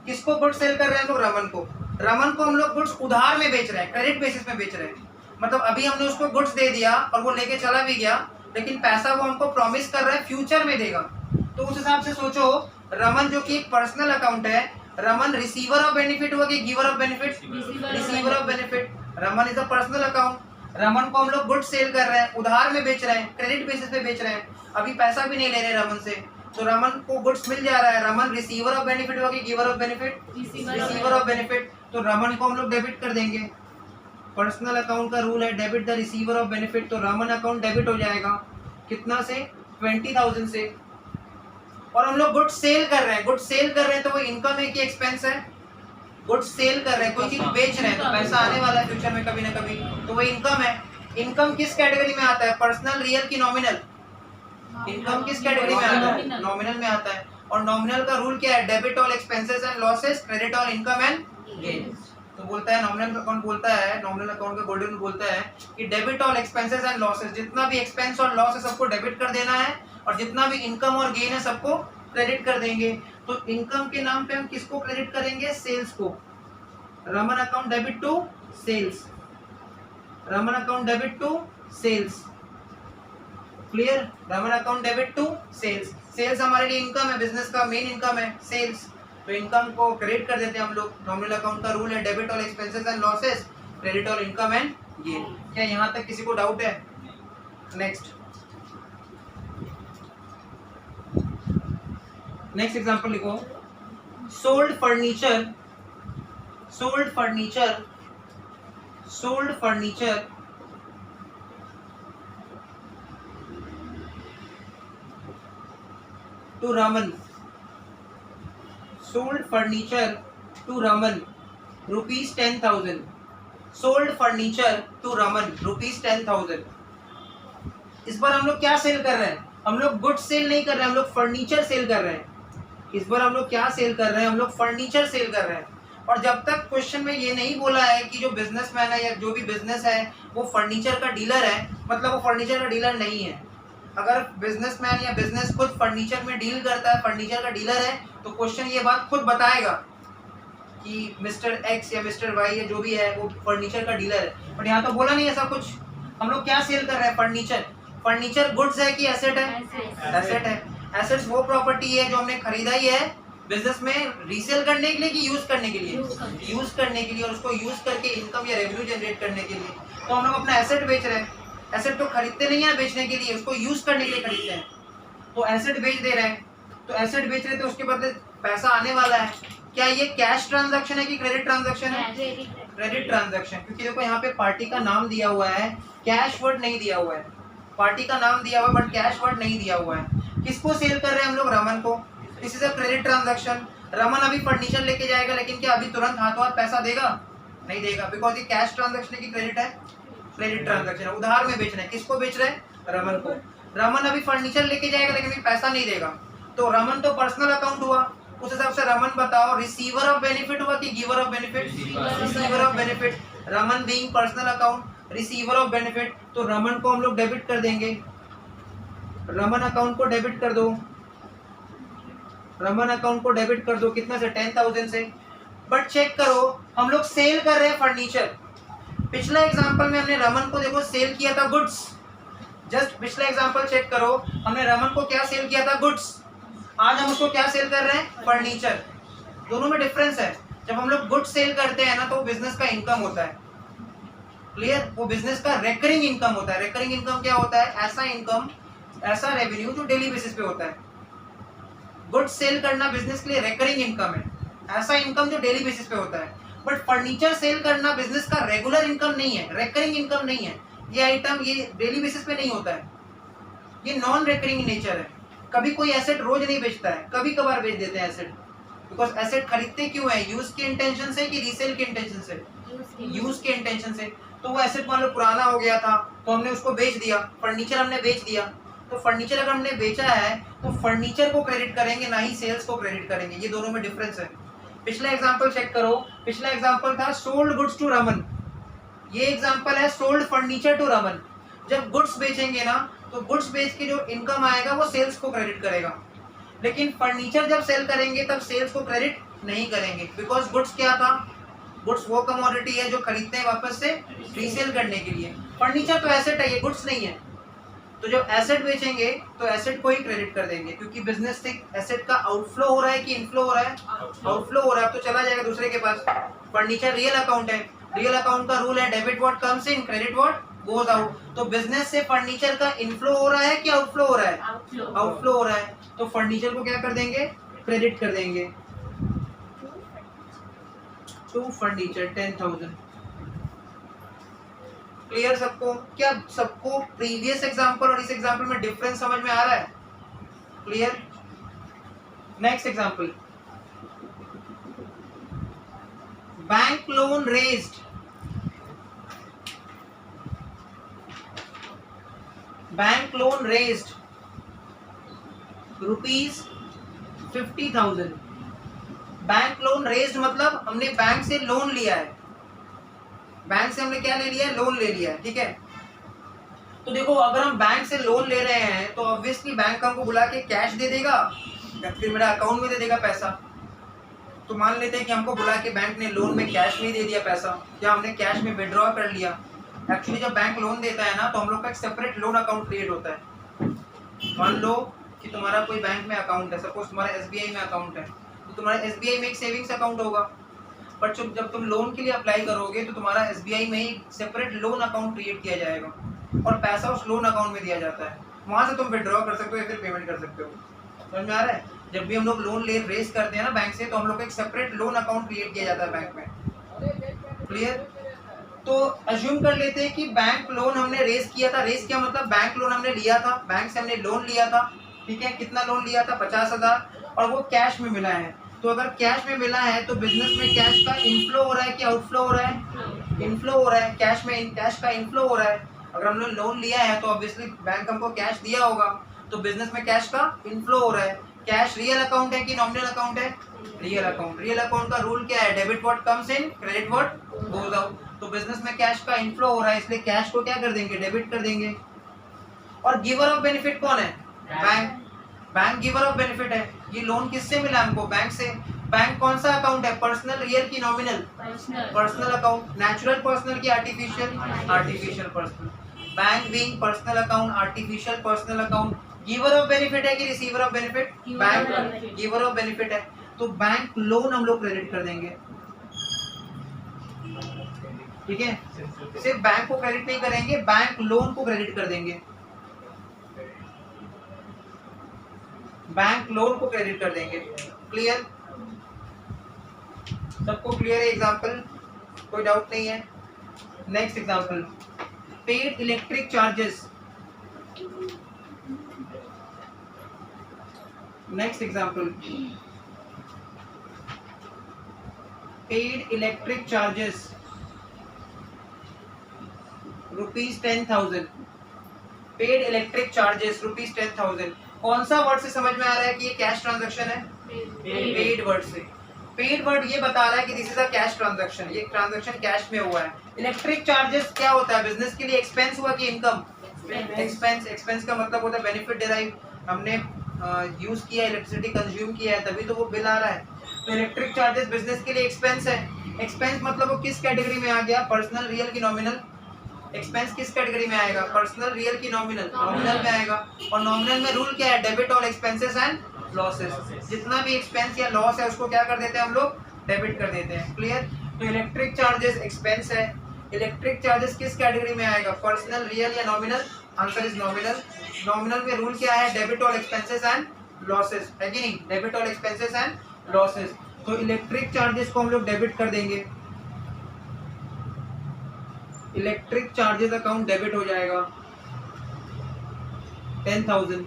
किसको गुड्स सेल कर रहे हैं हम लोग? रमन को। रमन को हम लोग गुड्स उधार में बेच रहे हैं, क्रेडिट बेसिस में बेच रहे हैं। मतलब अभी हमने उसको गुड्स दे दिया और वो लेके चला भी गया, लेकिन पैसा वो हमको प्रॉमिस कर रहा है फ्यूचर में देगा। तो उस हिसाब से सोचो, रमन जो कि एक पर्सनल अकाउंट है, रमन रिसीवर ऑफ बेनिफिट हुआ कि giver of benefit? Receiver of benefit. Raman is a personal account. Raman को हम लोग गुड्स सेल कर रहे हैं, उधार में बेच रहे हैं, क्रेडिट बेसिस पे बेच रहे हैं, अभी पैसा भी नहीं ले रहे रमन से, तो रमन को गुड्स मिल जा रहा है। रमन रिसीवर ऑफ बेनिफिट हुआ कि giver of benefit? Receiver of benefit. तो रमन को हम लोग डेबिट कर देंगे। पर्सनल अकाउंट का रूल है debit the receiver of benefit, तो रमन अकाउंट डेबिट हो जाएगा। कितना से? 20,000 से। और हम लोग गुड्स सेल कर रहे हैं। गुड्स सेल कर रहे हैं तो वो इनकम है कि एक्सपेंस है? गुड्स सेल कर रहे हैं, कोई चीज बेच रहे हैं तो पैसा आने वाला है फ्यूचर में कभी ना कभी, तो वो इनकम है। इनकम किस कैटेगरी में आता है? पर्सनल, रियल की नॉमिनल? इनकम किस कैटेगरी में आता है? नॉमिनल में आता है। और नॉमिनल का रूल क्या है? Debit all expenses and losses, credit all income and gains. तो बोलता है नॉमिनल अकाउंट, बोलता है नॉमिनल अकाउंट का गोल्डन रूल बोलता है कि debit all expenses and losses, जितना भी एक्सपेंस और लॉस है सबको डेबिट कर देना है, और जितना भी इनकम और गेन है सबको क्रेडिट कर देंगे। तो इनकम के नाम पे हम किसको क्रेडिट करेंगे? सेल्स को। Raman account debit to sales, Raman account debit to sales. Clear? Raman account debit to sales. Sales हमारे लिए इनकम है, बिजनेस का मेन इनकम है सेल्स, तो इनकम को क्रेडिट कर देते हैं हम लोग। नॉमिनल अकाउंट का रूल है debit all expenses and losses, credit all income and gain. क्या यहाँ तक किसी को डाउट है? नेक्स्ट एग्जांपल लिखो, sold furniture, sold furniture, sold furniture to Raman sold furniture to Raman rupees 10,000। Sold furniture to Raman rupees 10,000। इस बार हम लोग क्या सेल कर रहे हैं? हम लोग गुड्स सेल नहीं कर रहे हैं, हम लोग फर्नीचर सेल कर रहे हैं। इस बार हम लोग क्या सेल कर रहे हैं? हम लोग फर्नीचर सेल कर रहे हैं। और जब तक क्वेश्चन में ये नहीं बोला है कि जो बिजनेसमैन है या जो भी बिजनेस है वो फर्नीचर का डीलर है, मतलब वो फर्नीचर का डीलर नहीं है। अगर बिजनेसमैन या बिजनेस खुद फर्नीचर में डील करता है, फर्नीचर का डीलर है, तो क्वेश्चन ये बात खुद बताएगा कि मिस्टर एक्स या मिस्टर वाई या जो भी है वो फर्नीचर का डीलर है। बट यहाँ तो बोला नहीं ऐसा कुछ। हम लोग क्या सेल कर रहे हैं? फर्नीचर। फर्नीचर गुड्स है कि एसेट है? एसेट है। एसेट्स वो प्रॉपर्टी है जो हमने खरीदा ही है बिजनेस में रीसेल करने के लिए कि यूज करने के लिए? यूज करने के लिए, और उसको यूज करके इनकम या रेवेन्यू जनरेट करने के लिए। तो हम लोग अपना एसेट बेच रहे हैं। एसेट तो खरीदते नहीं है बेचने के लिए, उसको यूज करने के लिए खरीदते हैं। तो एसेट बेच दे रहे हैं, तो एसेट बेच रहे हैं तो उसके बदले पैसा आने वाला है। क्या ये कैश ट्रांजैक्शन है कि क्रेडिट ट्रांजैक्शन है? Credit transaction. क्योंकि देखो यहाँ पे पार्टी का नाम दिया हुआ है, कैश वर्ड नहीं दिया हुआ है। पार्टी का नाम दिया हुआ है बट कैश वर्ड नहीं दिया हुआ है। किसको सेल कर रहे हैं हम लोग? रमन को। This is a credit transaction. Raman अभी फर्नीचर लेके जाएगा, लेकिन क्या अभी तुरंत हाथों हाथ पैसा देगा? नहीं देगा, बिकॉज ये कैश ट्रांजैक्शन है कि क्रेडिट है? क्रेडिट ट्रांजैक्शन है। उधार में बेच रहे हैं। किसको बेच रहे हैं? रमन को। रमन अभी फर्नीचर लेके जाएगा लेकिन अभी पैसा नहीं देगा, तो रमन तो पर्सनल अकाउंट हुआ। उस हिसाब से रमन बताओ, रिसीवर ऑफ बेनिफिट हुआ कि giver of benefit? Receiver of benefit. Raman being personal account, receiver of benefit, तो रमन को हम लोग डेबिट कर देंगे। रमन अकाउंट को डेबिट कर दो। रमन अकाउंट को डेबिट कर दो। कितना से? 10,000 से। बट चेक करो, हम लोग सेल कर रहे हैं फर्नीचर। पिछला एग्जांपल में हमने रमन को देखो सेल किया था गुड्स। जस्ट पिछला एग्जांपल चेक करो, हमने रमन को क्या सेल किया था? गुड्स। आज हम उसको क्या सेल कर रहे हैं? फर्नीचर। दोनों में डिफरेंस है। जब हम लोग गुड्स सेल करते हैं ना तो बिजनेस का इनकम होता है। क्लियर? वो बिजनेस का रेकरिंग इनकम होता है। रेकरिंग इनकम क्या होता है? ऐसा इनकम, ऐसा रेवेन्यू जो डेली बेसिस पे होता है। गुड्स सेल करना बिजनेस के लिए रेकरिंग इनकम है, ऐसा इनकम जो डेली बेसिस पे होता है। बट फर्नीचर सेल करना बिजनेस का रेगुलर इनकम नहीं है, रेकरिंग इनकम नहीं है। ये आइटम ये डेली बेसिस पे नहीं होता है, ये नॉन रेकरिंग नेचर है। कभी कोई एसेट रोज नहीं बेचता है, कभी कभार बेच देते हैं एसेट। बिकॉज एसेट खरीदते क्यों है? यूज के इंटेंशन से कि रीसेल के इंटेंशन से? यूज के इंटेंशन से। तो वो एसेट मान लो पुराना हो गया था तो हमने उसको बेच दिया, फर्नीचर हमने बेच दिया। तो फर्नीचर अगर हमने बेचा है तो फर्नीचर को क्रेडिट करेंगे, ना ही सेल्स को क्रेडिट करेंगे। ये दोनों में डिफरेंस है। पिछला एग्जांपल चेक करो, पिछला एग्जांपल था सोल्ड गुड्स टू रमन। ये एग्जांपल है सोल्ड फर्नीचर टू रमन। जब गुड्स बेचेंगे ना तो गुड्स बेच के जो इनकम आएगा वो सेल्स को क्रेडिट करेगा। लेकिन फर्नीचर जब सेल करेंगे तब सेल्स को क्रेडिट नहीं करेंगे, बिकॉज गुड्स क्या था? गुड्स वो कमोडिटी है जो खरीदते हैं वापस से रीसेल करने के लिए। फर्नीचर तो एसेट है, ये गुड्स नहीं है। तो जब एसेट बेचेंगे तो एसेट को ही क्रेडिट कर देंगे, क्योंकि बिजनेस से एसेट का आउटफ्लो हो रहा है कि इनफ्लो हो रहा है? आउटफ्लो हो रहा है, तो चला जाएगा दूसरे के पास। फर्नीचर रियल अकाउंट है, रियल अकाउंट का रूल है debit what comes in, credit what goes out. तो बिजनेस से फर्नीचर का इनफ्लो हो रहा है कि आउटफ्लो हो रहा है? आउटफ्लो हो रहा है। तो फर्नीचर को क्या कर देंगे? क्रेडिट कर देंगे। To furniture 10,000। क्लियर सबको? क्या सबको प्रीवियस एग्जांपल और इस एग्जांपल में डिफरेंस समझ में आ रहा है? Clear? Next example, bank loan raised. Bank loan raised rupees 50,000। Bank loan raised मतलब हमने बैंक से लोन लिया है। बैंक से हमने क्या ले लिया है? लोन ले लिया है। ठीक है, तो देखो अगर हम बैंक से लोन ले रहे हैं तो ऑब्वियसली बैंक हमको बुला के कैश दे देगा या फिर मेरा अकाउंट में दे देगा पैसा। तो मान लेते हैं कि हमको बुला के बैंक ने लोन में कैश में दे दिया पैसा, या हमने कैश में विड्रॉ कर लिया। एक्चुअली जब बैंक लोन देता है ना तो हम लोग का एक सेपरेट लोन अकाउंट क्रिएट होता है। मान लो कि तुम्हारा कोई बैंक में अकाउंट है, सपोज तुम्हारा SBI में अकाउंट है, तो तुम्हारा SBI में एक सेविंग्स अकाउंट होगा। बट जब तुम लोन के लिए अप्लाई करोगे तो तुम्हारा SBI में ही सेपरेट लोन अकाउंट क्रिएट किया जाएगा और पैसा उस लोन अकाउंट में दिया जाता है। वहाँ से तुम विड्रॉ कर सकते हो या फिर पेमेंट कर सकते हो। समझ में आ रहा है? जब भी हम लोग लोन ले रेस करते हैं ना बैंक से, तो हम लोग का एक सेपरेट लोन अकाउंट क्रिएट किया जाता है बैंक में। क्लियर? तो अज्यूम कर लेते हैं कि बैंक लोन हमने रेस किया था। रेस किया मतलब बैंक लोन हमने लिया था, बैंक से हमने लोन लिया था। ठीक है, कितना लोन लिया था? 50,000, और वो कैश में मिला है। तो अगर कैश में मिला है तो बिजनेस में कैश का इनफ्लो हो रहा है कि आउटफ्लो हो रहा है? इनफ्लो हो रहा है। कैश का इनफ्लो हो रहा है। अगर हमने लोन लिया है तो ऑब्वियसली बैंक हमको कैश दिया होगा, तो बिजनेस में कैश का इनफ्लो हो रहा है। कैश रियल अकाउंट है कि नॉमिनल अकाउंट है? Real account. रियल अकाउंट का रूल क्या है? Debit what comes in, credit what goes out. तो बिजनेस में कैश का इनफ्लो हो रहा है, इसलिए कैश को क्या कर देंगे? डेबिट कर देंगे। और गिवर ऑफ बेनिफिट कौन है? Bank. Bank giver of benefit है। ये लोन किससे मिला हमको? बैंक से। बैंक कौन सा अकाउंट है? पर्सनल, रियल की nominal? Personal account. Natural personal की artificial? Artificial personal. Bank being personal account, artificial personal account. Giver of benefit है कि receiver of benefit? Bank giver of benefit है। तो बैंक लोन हम लोग क्रेडिट कर देंगे, ठीक है। सिर्फ बैंक को क्रेडिट नहीं करेंगे, बैंक लोन को क्रेडिट कर देंगे। बैंक लोन को क्रेडिट कर देंगे। क्लियर? सबको क्लियर है? एग्जांपल कोई डाउट नहीं है? Next example, paid electric charges. Next example, paid electric charges ₹10,000। Paid electric charges ₹10,000। कौन सा वर्ड से समझ में आ रहा है कि ये कैश ट्रांजैक्शन है? पेड वर्ड से। पेड वर्ड ये बता रहा है कि this is a cash transaction, ये ट्रांजैक्शन कैश में हुआ है। इलेक्ट्रिक चार्जेस क्या होता है? बिजनेस के लिए एक्सपेंस हुआ कि इनकम? एक्सपेंस। एक्सपेंस का मतलब होता है बेनिफिट डिराइव, हमने यूज किया, इलेक्ट्रिसिटी कंज्यूम किया है, तभी तो वो बिल आ रहा है। तो इलेक्ट्रिक चार्जेस बिजनेस के लिए एक्सपेंस है। एक्सपेंस मतलब वो किस कैटेगरी में आ गया? पर्सनल, रियल की नॉमिनल? एक्सपेंस किस कैटेगरी में आएगा? पर्सनल, रियल की नॉमिनल? नॉमिनल में आएगा। और नॉमिनल में रूल क्या है? Debit all expenses and losses. जितना भी एक्सपेंस या लॉस है उसको क्या कर देते हैं हम लोग? डेबिट कर देते हैं। क्लियर? तो इलेक्ट्रिक चार्जेस एक्सपेंस है। इलेक्ट्रिक चार्जेस किस कैटेगरी में आएगा? पर्सनल, रियल या nominal? Answer is nominal. Nominal में रूल क्या है? Debit all expenses and losses, है कि नहीं? Debit all expenses and losses. तो इलेक्ट्रिक चार्जेस को हम लोग डेबिट कर देंगे। इलेक्ट्रिक चार्जेस अकाउंट डेबिट हो जाएगा 10,000।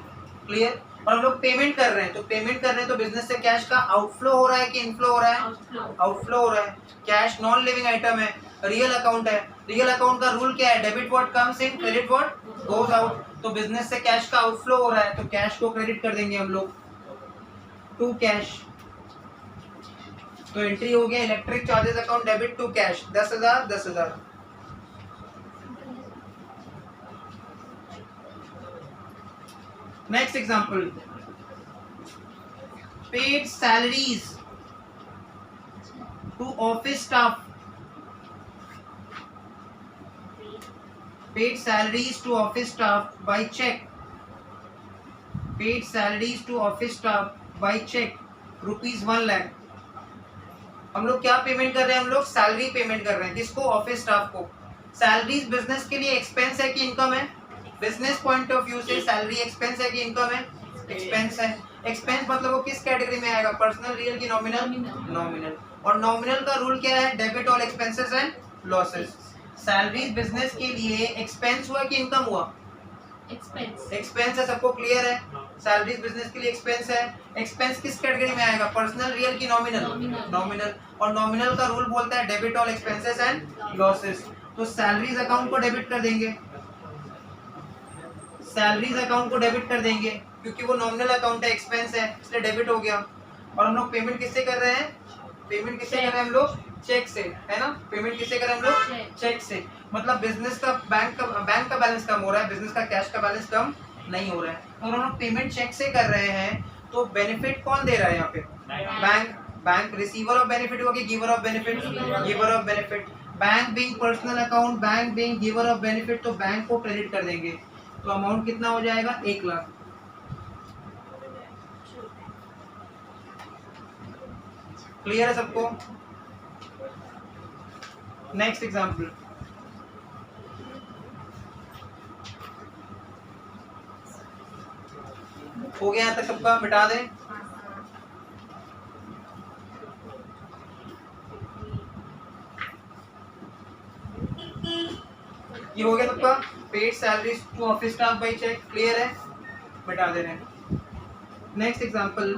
क्लियर? और हम लोग पेमेंट कर रहे हैं, तो पेमेंट कर रहे हैं तो बिजनेस से कैश का आउटफ्लो हो रहा है कि इनफ्लो हो रहा है? आउटफ्लो हो रहा है। कैश नॉन लिविंग आइटम है, रियल अकाउंट है। रियल अकाउंट का रूल क्या है? Debit what comes in, credit what goes out. तो बिजनेस से कैश का आउटफ्लो हो रहा है, तो कैश को क्रेडिट कर देंगे हम लोग टू कैश। तो एंट्री हो गया electric charges account debit to cash, 10,000 10,000। Next example, paid salaries to office staff. Paid salaries to office staff by check. Paid salaries to office staff by check ₹1 lakh। हम लोग क्या payment कर रहे हैं? हम लोग सैलरी पेमेंट कर रहे हैं। किसको? ऑफिस स्टाफ को। सैलरीज बिजनेस के लिए एक्सपेंस है कि इनकम है? बिजनेस पॉइंट ऑफ व्यू से सैलरी एक्सपेंस है कि इनकम है? एक्सपेंस है। एक्सपेंस मतलब वो किस कैटेगरी में आएगा? पर्सनल, रियल की नॉमिनल? नॉमिनल। और नॉमिनल का रूल क्या है? Debit all expenses and losses. Salaries business के लिए एक्सपेंस हुआ कि इनकम हुआ? एक्सपेंस है। सबको क्लियर है? सैलरीज बिजनेस के लिए एक्सपेंस है। एक्सपेंस किस कैटेगरी में आएगा? पर्सनल, रियल की नॉमिनल? नॉमिनल। और नॉमिनल का रूल बोलता है debit all expenses and losses. तो सैलरीज अकाउंट को डेबिट कर देंगे। सैलरीज अकाउंट को डेबिट कर देंगे क्योंकि वो नॉमिनल अकाउंट है, एक्सपेंस है, इसलिए डेबिट हो गया। और हम लोग पेमेंट किससे कर रहे हैं? पेमेंट किससे कर रहे हैं हम लोग? चेक से, है ना? पेमेंट किससे कर रहे हैं हम लोग? चेक से। मतलब बिजनेस का बैंक का बैलेंस कम हो रहा है, बिजनेस का कैश का बैलेंस कम नहीं हो रहा है। तो हम लोग पेमेंट चेक से कर रहे हैं, तो बेनिफिट कौन दे रहा है यहाँ पे? Bank. Bank receiver of benefit होगी, giver of benefit? Giver of benefit. Bank being personal account, bank being giver of benefit, तो बैंक को क्रेडिट कर देंगे। तो अमाउंट कितना हो जाएगा? 1 लाख। क्लियर है सबको? नेक्स्ट एग्जांपल, हो गया यहाँ तक सबका? मिटा दें? ये हो गया सबका? Paid salaries to office staff by cheque. Clear है? मिटा दे रहे हैं। नेक्स्ट एग्जांपल,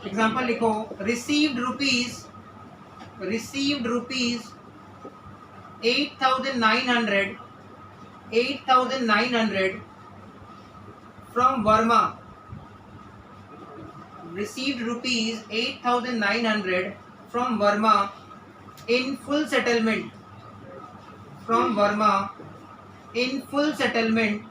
एग्जाम्पल लिखो, received rupees 8,900 from Verma, received rupees 8,900 from Verma in full settlement, from Verma in full settlement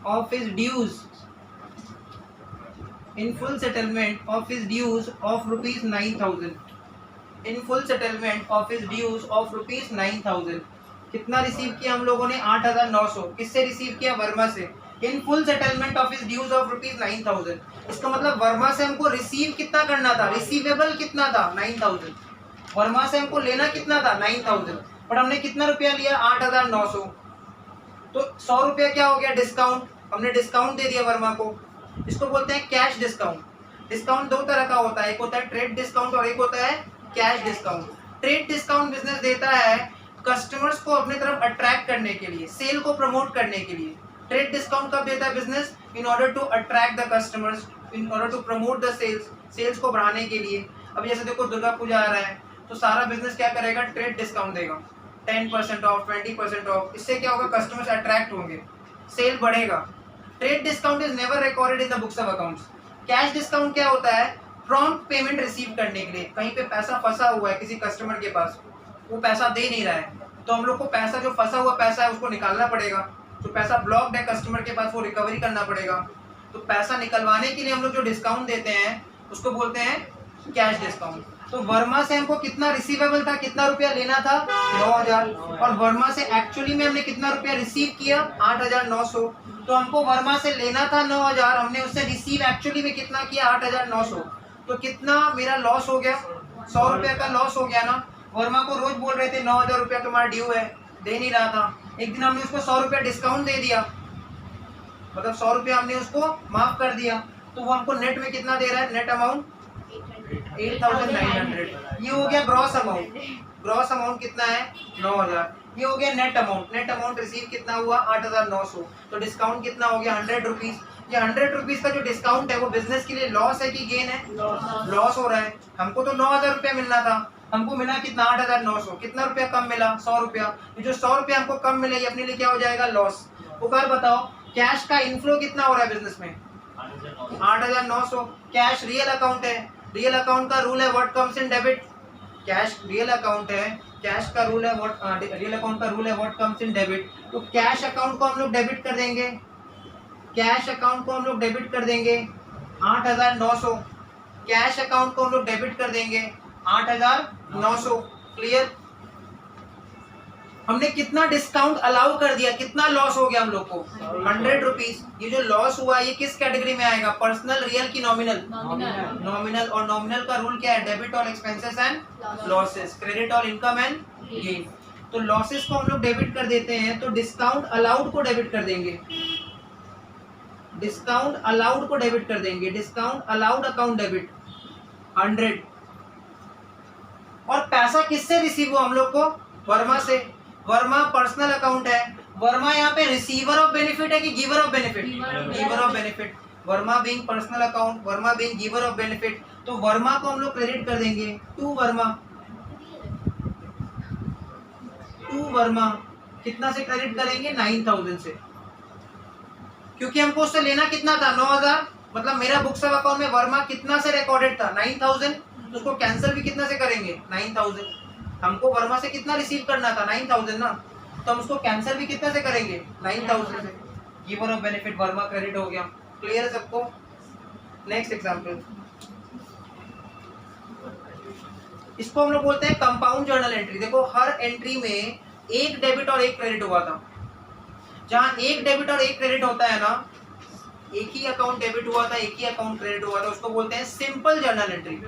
of his dues, in full settlement of his dues of rupees 9,000, in full settlement of his dues of rupees 9,000। कितना receive किया हम लोगों ने? 8,900। किससे receive किया? वर्मा से। In full settlement of his dues of rupees 9,000। इसका मतलब वर्मा से हमको रिसीव कितना करना था? रिसीवेबल कितना था? 9,000। वर्मा से हमको लेना कितना था? 9,000। पर हमने कितना रुपया लिया? 8,900। तो 100 रुपया क्या हो गया? डिस्काउंट। हमने डिस्काउंट दे दिया वर्मा को। इसको बोलते हैं कैश डिस्काउंट। डिस्काउंट दो तरह का होता है, एक होता है ट्रेड डिस्काउंट और एक होता है cash discount. Trade discount business देता है कस्टमर्स को अपने तरफ अट्रैक्ट करने के लिए, सेल को प्रमोट करने के लिए। ट्रेड डिस्काउंट कब देता है business? In order to attract the customers, in order to promote the sales को बढ़ाने के लिए। अब जैसे देखो दुर्गा पूजा आ रहा है तो सारा बिजनेस क्या करेगा? ट्रेड डिस्काउंट देगा, 10% ऑफ, 20% ऑफ। इससे क्या होगा? कस्टमर्स अट्रैक्ट होंगे, सेल बढ़ेगा। Trade discount is never recorded in the books of accounts. Cash discount क्या होता है? प्रॉम्प्ट पेमेंट रिसीव करने के लिए। कहीं पे पैसा फंसा हुआ है किसी कस्टमर के पास, वो पैसा दे नहीं रहा है, तो हम लोग को पैसा, जो फंसा हुआ पैसा है उसको निकालना पड़ेगा। तो पैसा ब्लॉक्ड है कस्टमर के पास, वो रिकवरी करना पड़ेगा। तो पैसा निकलवाने के लिए हम लोग जो डिस्काउंट देते हैं उसको बोलते हैं कैश डिस्काउंट। तो वर्मा से हमको कितना रिसीवेबल था? कितना रुपया लेना था? 9,000। और वर्मा से एक्चुअली में हमने कितना रुपया रिसीव किया? 8,900। तो हमको वर्मा से लेना था 9,000, हमने उससे रिसीव एक्चुअली में कितना किया? 8,900। तो कितना मेरा लॉस हो गया? 100 रुपया का लॉस हो गया ना। वर्मा को रोज बोल रहे थे 9,000 रुपया तुम्हारा ड्यू है, दे नहीं रहा था। एक दिन हमने उसको 100 रुपया डिस्काउंट दे दिया, मतलब 100 रुपया हमने उसको माफ कर दिया। तो वो हमको नेट में कितना दे रहा है? Net amount 8,900। ये हो गया ग्रॉस अमाउंट। ग्रॉस अमाउंट कितना है? 9,000। ये हो गया net amount. Net amount receive कितना हुआ? 8,900। तो डिस्काउंट कितना हो गया? 100 रुपीज। ये 100 रुपीज का जो डिस्काउंट है वो बिजनेस के लिए लॉस है कि गेन है? लॉस हो रहा है। हमको तो 9,000 रुपया मिलना था, हमको मिला कितना? 8,900। कितना रुपया कम मिला? 100 रुपया। जो 100 रुपया हमको कम मिले, ये अपने लिए क्या हो जाएगा? लॉस। पुकार बताओ, कैश का इनफ्लो कितना हो रहा है बिजनेस में? 8,900। कैश रियल अकाउंट है, रियल अकाउंट का रूल है what comes in debit. Cash real account है, कैश का रूल है व्हाट, रियल अकाउंट का रूल है व्हाट कम्स इन डेबिट। तो कैश अकाउंट को हम लोग डेबिट कर देंगे, कैश अकाउंट को हम लोग डेबिट कर देंगे 8,900। कैश अकाउंट को हम लोग डेबिट कर देंगे 8,900। क्लियर? हमने कितना डिस्काउंट अलाउ कर दिया, कितना लॉस हो गया हम लोग को? 100 रुपीज। ये जो लॉस हुआ ये किस कैटेगरी में आएगा? पर्सनल, रियल की नॉमिनल? नॉमिनल। और नॉमिनल का रूल क्या है? Debit all expenses and losses, credit all income and gain. तो लॉसेस को हम लोग डेबिट कर देते हैं, तो डिस्काउंट अलाउड को डेबिट कर देंगे, डिस्काउंट अलाउड को डेबिट कर देंगे। Discount allowed account debit 100। और पैसा किससे रिसीव हुआ हम लोग को? वर्मा से। वर्मा पर्सनल अकाउंट है। वर्मा यहाँ पे रिसीवर ऑफ बेनिफिट है कि giver of benefit? Giver of benefit. Verma being personal account, Verma being giver of benefit. तो वर्मा को हम लोग क्रेडिट कर देंगे टू वर्मा। टू वर्मा कितना से क्रेडिट करेंगे? 9,000 से, क्योंकि हमको उससे लेना कितना था? 9,000। मतलब मेरा बुक्स ऑफ अकाउंट में वर्मा कितना से रिकॉर्डेड था? 9,000। तो उसको कैंसिल भी कितना से करेंगे? 9,000। हमको वर्मा से कितना रिसीव करना था? 9,000 ना, तो हम उसको कैंसिल भी कितना से करेंगे? 9,000 से। Giver of benefit Verma credit हो गया। क्लियर है सबको? नेक्स्ट एग्जांपल, इसको हम लोग बोलते हैं कंपाउंड जर्नल एंट्री। देखो हर एंट्री में एक डेबिट और एक क्रेडिट हुआ था। जहां एक डेबिट और एक क्रेडिट होता है ना, एक ही अकाउंट डेबिट हुआ था, एक ही अकाउंट क्रेडिट हुआ था, उसको बोलते हैं सिंपल जर्नल एंट्री।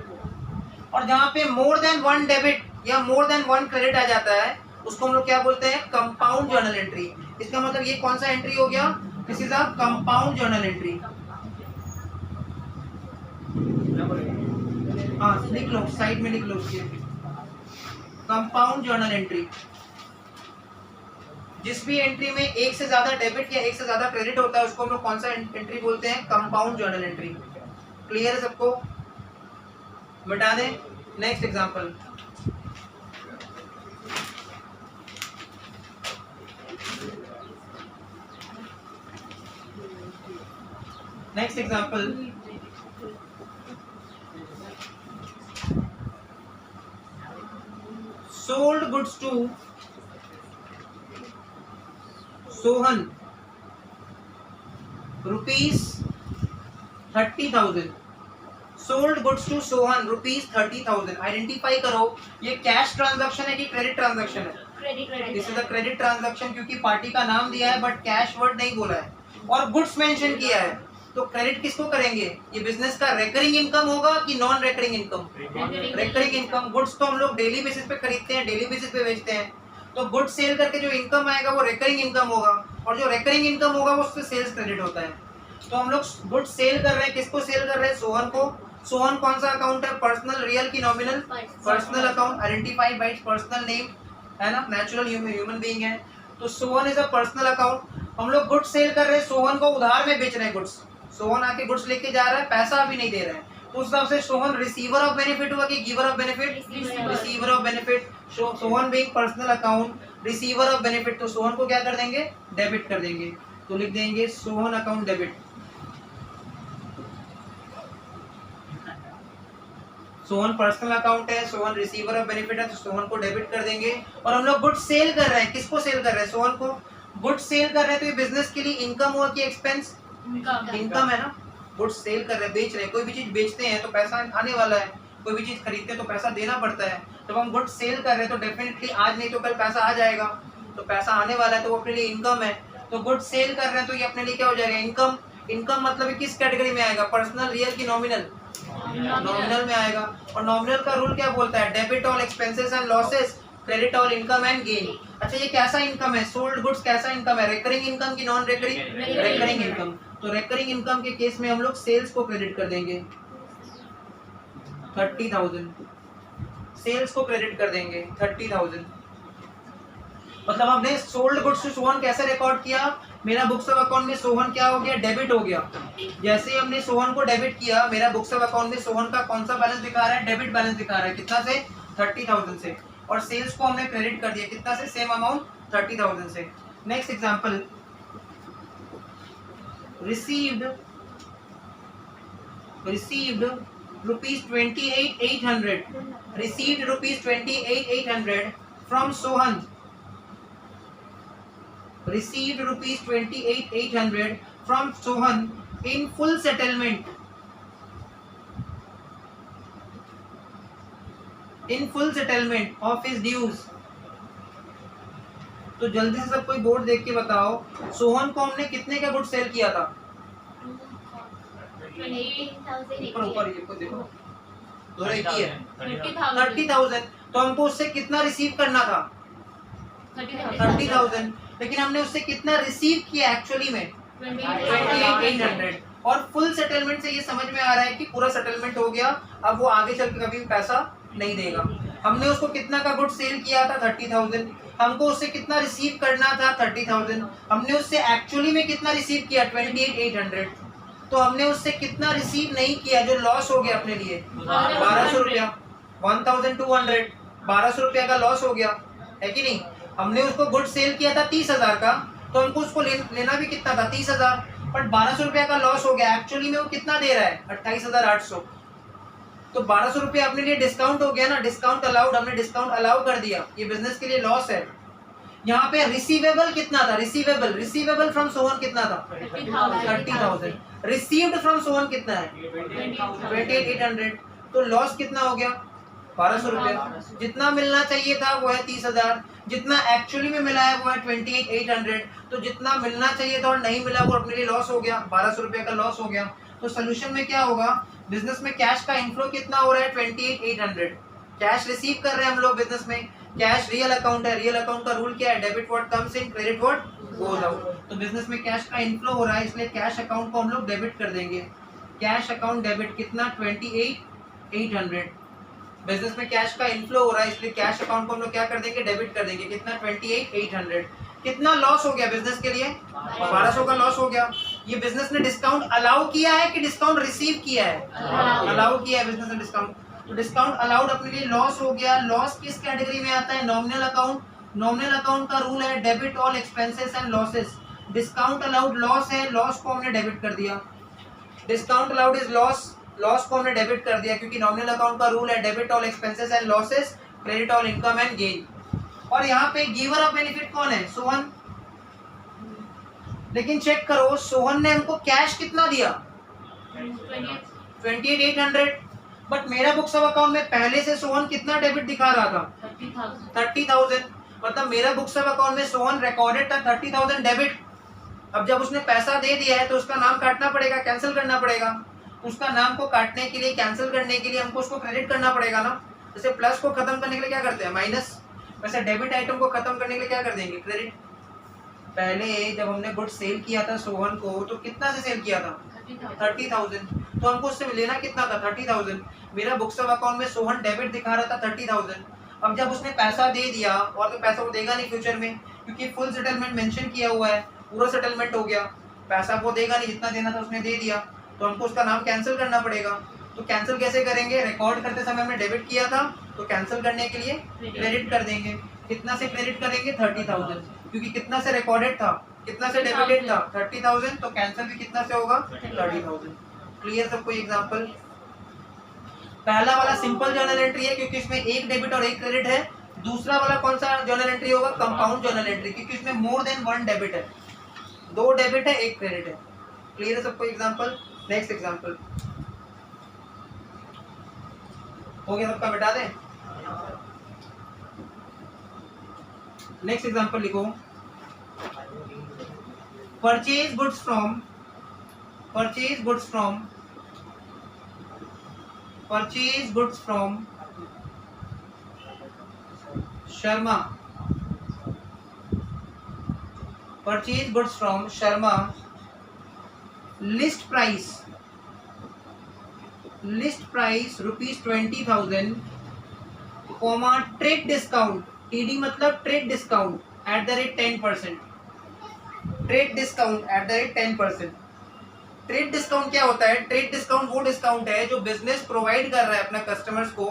और जहां पे मोर देन वन डेबिट या मोर देन वन क्रेडिट आ जाता है उसको हम लोग क्या बोलते हैं? Compound journal entry. इसका मतलब ये कौन सा एंट्री हो गया? This is a compound journal entry. हाँ लिख लो, साइड में लिख लो, कंपाउंड जर्नल एंट्री। जिस भी एंट्री में एक से ज्यादा डेबिट या एक से ज्यादा क्रेडिट होता है उसको हम लोग कौन सा एंट्री बोलते हैं? Compound journal entry. क्लियर है सबको? मिटा दें। Next example, next example, sold goods to Sohan rupees 30,000। Sold goods to Sohan rupees 30,000। Identify करो ये कैश ट्रांजैक्शन है कि क्रेडिट ट्रांजैक्शन है? This is a credit transaction क्योंकि पार्टी का नाम दिया है बट कैश वर्ड नहीं बोला है और गुड्स मेंशन किया है। तो क्रेडिट किसको करेंगे? ये बिजनेस का रेकरिंग इनकम होगा कि non recurring income? Recurring income. Goods तो हम लोग डेली बेसिस पे खरीदते हैं, डेली बेसिस पे बेचते हैं, तो गुड्स सेल करके जो इनकम आएगा वो रेकरिंग इनकम होगा और जो रेकरिंग इनकम होगा वो उससे सेल्स क्रेडिट होता है। तो हम लोग गुड्स सेल कर रहे हैं, किसको सेल कर रहे हैं? सोहन को। सोहन कौन सा अकाउंट है? पर्सनल, रियल की nominal? Personal account, identified by personal name, है ना, नेचुरल ह्यूमन बीइंग है। तो Sohan is a personal account. हम लोग गुड्स सेल कर रहे हैं, सोहन को उधार में बेच रहे हैं गुड्स। सोहन आके गुड्स लेके जा रहा है, पैसा अभी नहीं दे रहा है, तो उस हिसाब से सोहन रिसीवर ऑफ बेनिफिट हुआ कि giver of benefit? Receiver of benefit. Sohan being personal account, receiver of benefit, तो सोहन को क्या कर देंगे? डेबिट कर देंगे। तो लिख देंगे Sohan account debit. Sohan personal account है, सोहन रिसीवर ऑफ बेनिफिट है, तो सोहन को डेबिट कर देंगे। और हम लोग गुड्स सेल कर रहे हैं, किसको सेल कर रहे हैं? सोहन को। गुड्स सेल कर रहे हैं तो ये बिजनेस के लिए इनकम हुआ कि एक्सपेंस? इनकम है ना। गुड्स सेल कर रहे हैं, बेच रहे हैं, कोई भी चीज बेचते हैं तो पैसा आने वाला है, कोई भी चीज खरीदते हैं तो पैसा देना पड़ता है। जब हम गुड्स सेल कर रहे हैं तो डेफिनेटली आज नहीं तो कल पैसा आ जाएगा, तो पैसा आने वाला है तो वो अपने लिए इनकम है। तो गुड्स सेल कर रहे हैं तो ये अपने लिए क्या हो जाएगा? इनकम। इनकम मतलब किस कैटेगरी में आएगा? पर्सनल, रियल की नॉमिनल? नॉमिनल में आएगा। और नॉमिनल का रूल क्या बोलता है? Debit all expenses and losses, credit all income and gain. अच्छा ये कैसा इनकम है? सोल्ड गुड्स कैसा इनकम है? रेकरिंग इनकम की नॉन रेकरिंग? Recurring income. तो रेकरिंग इनकम के केस में हम लोग सेल्स को क्रेडिट कर देंगे 30,000। सेल्स को क्रेडिट कर देंगे 30,000। मतलब हमने सोल्ड गुड्स टू सोहन कैसे रिकॉर्ड किया? मेरा बुक्स ऑफ अकाउंट में सोहन क्या हो गया? डेबिट हो गया। जैसे हमने सोहन को डेबिट किया, मेरा बुक्स ऑफ अकाउंट में सोहन का कौन सा बैलेंस दिखा रहा है? डेबिट बैलेंस दिखा रहा है। कितना से? 30,000 से। और सेल्स को हमने क्रेडिट कर दिया, कितना से? सेम अमाउंट 30,000 से। Next example, received rupees 28,800, received rupees 28,800 from Sohan, received rupees 28,800 from Sohan in full settlement, in full settlement of his dues। तो जल्दी से सब कोई बोर्ड देख के बताओ, सोहन को हमने कितने का गुड सेल किया था? ऊपर ये देखो, 30,000। तो हमको उससे कितना रिसीव करना था? 30,000। लेकिन हमने उससे कितना रिसीव किया एक्चुअली में? 28,800। और फुल सेटलमेंट से ये समझ में आ रहा है कि पूरा सेटलमेंट हो गया, अब वो आगे चल के कभी पैसा नहीं देगा। हमने उसको कितना का गुड सेल किया था? 30,000। हमको उससे कितना रिसीव करना था? 30,000। हमने उससे एक्चुअली में कितना रिसीव किया? 28,800। तो हमने उससे कितना रिसीव नहीं किया जो लॉस हो गया अपने लिए? 1200 रुपया, 1,200। 1200 रुपया का लॉस हो गया, है कि नहीं? हमने उसको गुड सेल किया था 30,000 का, तो हमको उसको लेना भी कितना था? 30,000। बट 1200 रुपया का लॉस हो गया। एक्चुअली में वो कितना दे रहा है? 28,800। तो 1200 रुपया अपने लिए डिस्काउंट हो गया ना, डिस्काउंट अलाउड, हमने डिस्काउंट अलाउ कर दिया, ये बिजनेस के लिए लॉस है। यहाँ पे रिसीवेबल कितना था? रिसीवेबल फ्रॉम सोहन कितना था? 30,000। रिसीव्ड फ्रॉम सोहन कितना है? 28,800। तो लॉस कितना हो गया? 1200 रुपया। जितना मिलना चाहिए था वो है 30,000, जितना एक्चुअली में मिला है वो है 28,800। तो जितना मिलना चाहिए था और नहीं मिला वो अपने लिए लॉस हो गया, 1200 रुपया का लॉस हो गया। तो सोल्यूशन में क्या होगा? बिजनेस में कैश का इनफ्लो कितना हो रहा है? 28,800। कैश रिसीव कर रहे हैं हम लोग बिजनेस में। कैश रियल अकाउंट है, रियल अकाउंट का रूल क्या है? Debit what comes in, credit what goes out. तो बिजनेस में कैश का इनफ्लो हो रहा है, इसलिए कैश अकाउंट को हम लोग डेबिट कर देंगे। कैश अकाउंट डेबिट कितना? 28,800। बिजनेस में कैश का इनफ्लो हो रहा है, इसलिए कैश अकाउंट को हम लोग क्या कर देंगे? डेबिट कर देंगे। कितना? 28,800। कितना लॉस हो गया बिजनेस के लिए? 1200 का लॉस हो गया। ये बिजनेस ने डिस्काउंट अलाउ किया है कि डिस्काउंट रिसीव किया है? अलाउ किया है बिजनेस ने डिस्काउंट। तो डिस्काउंट अलाउड अपने लिए लॉस हो गया। लॉस किस कैटेगरी में आता है? Nominal account. नॉमिनल अकाउंट का रूल है debit all expenses and losses. Discount allowed loss है, लॉस को हमने डेबिट कर दिया। Discount allowed is loss, loss को हमने डेबिट कर दिया क्योंकि नॉमिनल अकाउंट का रूल है debit all expenses and losses, credit all income and gain. और यहाँ पे गिवर ऑफ बेनिफिट कौन है? सोहन। लेकिन चेक करो, सोहन ने हमको कैश कितना दिया? 28,800। बट मेरा बुक्स ऑफ अकाउंट में पहले से सोहन कितना डेबिट दिखा रहा था? 30,000। मतलब मेरा बुक्स ऑफ अकाउंट में सोहन रिकॉर्डेड था 30,000 डेबिट। अब जब उसने पैसा दे दिया है तो उसका नाम काटना पड़ेगा, कैंसिल करना पड़ेगा। उसका नाम को काटने के लिए, कैंसिल करने के लिए हमको उसको क्रेडिट करना पड़ेगा ना। जैसे प्लस को खत्म करने के लिए क्या करते हैं? माइनस। वैसे डेबिट आइटम को खत्म करने के लिए क्या कर देंगे? क्रेडिट। पहले जब हमने गुड सेल किया था सोहन को तो कितना से सेल किया था? 30,000। तो हमको उससे लेना कितना था? 30,000। मेरा बुक्स ऑफ अकाउंट में सोहन डेबिट दिखा रहा था 30,000। अब जब उसने पैसा दे दिया, और तो पैसा वो देगा नहीं फ्यूचर में क्योंकि फुल सेटलमेंट मेंशन किया हुआ है, पूरा सेटलमेंट हो गया, पैसा वो देगा नहीं, जितना देना था उसने दे दिया, तो हमको उसका नाम कैंसिल करना पड़ेगा। तो कैंसिल कैसे करेंगे? रिकॉर्ड करते समय हमने डेबिट किया था तो कैंसिल करने के लिए क्रेडिट कर देंगे। कितना से क्रेडिट करेंगे? 30,000, क्योंकि कितना से रिकॉर्डेड था, कितना से डेबिटेड था? 30,000। तो कैंसिल भी कितना से होगा? 30,000। क्लियर सबको एग्जांपल? पहला वाला सिंपल जर्नल एंट्री है क्योंकि इसमें एक डेबिट और एक क्रेडिट है। दूसरा वाला कौन सा जर्नल एंट्री होगा? कंपाउंड जर्नल एंट्री, क्योंकि इसमें मोर देन वन डेबिट है, 2 डेबिट है, 1 क्रेडिट है। क्लियर है सबको एग्जांपल? नेक्स्ट एग्जांपल हो गया सबका? बेटा दें नेक्स्ट एग्जांपल लिखो। Purchase goods from Sharma. Purchase goods from Sharma. List price ₹20,000, comma trade discount, TD मतलब trade discount @10%। Trade discount @10%। Trade discount क्या होता है? ट्रेड डिस्काउंट वो डिस्काउंट है जो बिजनेस प्रोवाइड कर रहा है अपने कस्टमर्स को,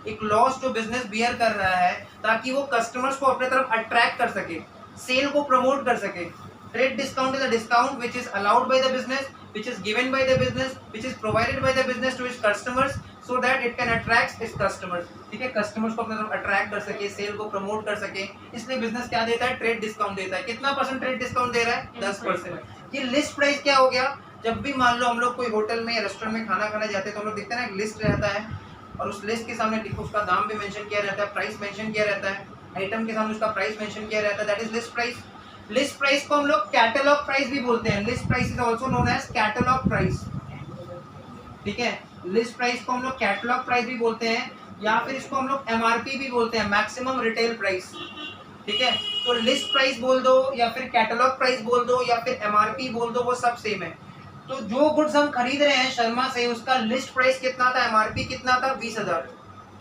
एक लॉस जो बिजनेस बियर कर रहा है ताकि वो कस्टमर्स को अपने तरफ अट्रैक्ट कर सके, सेल को प्रमोट कर सके। Trade discount is a discount which is allowed by the business, which is given by the business, which is provided by the business to its customers so that it can attract its customers। ठीक है, customers को अपने तरफ attract कर सके, cell को promote कर सके, इसलिए बिजनेस क्या देता है? ट्रेड डिस्काउंट देता है। कितना परसेंट ट्रेड डिस्काउंट दे रहा है? 10%। ये लिस्ट प्राइस क्या हो गया? जब भी मान लो हम लोग कोई होटल में या रेस्टोरेंट में खाना खाने जाते हैं तो हम लोग देखते हैं ना, एक लिस्ट रहता है और उस लिस्ट के सामने उसका दाम भी मेंशन किया रहता है, प्राइस मेंशन किया रहता है, आइटम के सामने उसका प्राइस मेंशन किया रहता है, that is list price. List price को हम लोग कैटलॉग प्राइस भी बोलते हैं। List price is also known as catalogue price. ठीक है, लिस्ट प्राइस को हम लोग कैटलॉग प्राइस भी बोलते हैं, या फिर इसको हम लोग MRP भी बोलते हैं, मैक्सिमम रिटेल प्राइस। ठीक है, तो लिस्ट प्राइस बोल दो या फिर कैटलॉग प्राइस बोल दो या फिर MRP बोल दो, वो सब सेम है। तो जो गुड्स हम खरीद रहे हैं शर्मा से, उसका लिस्ट प्राइस कितना था? MRP कितना था? 20,000।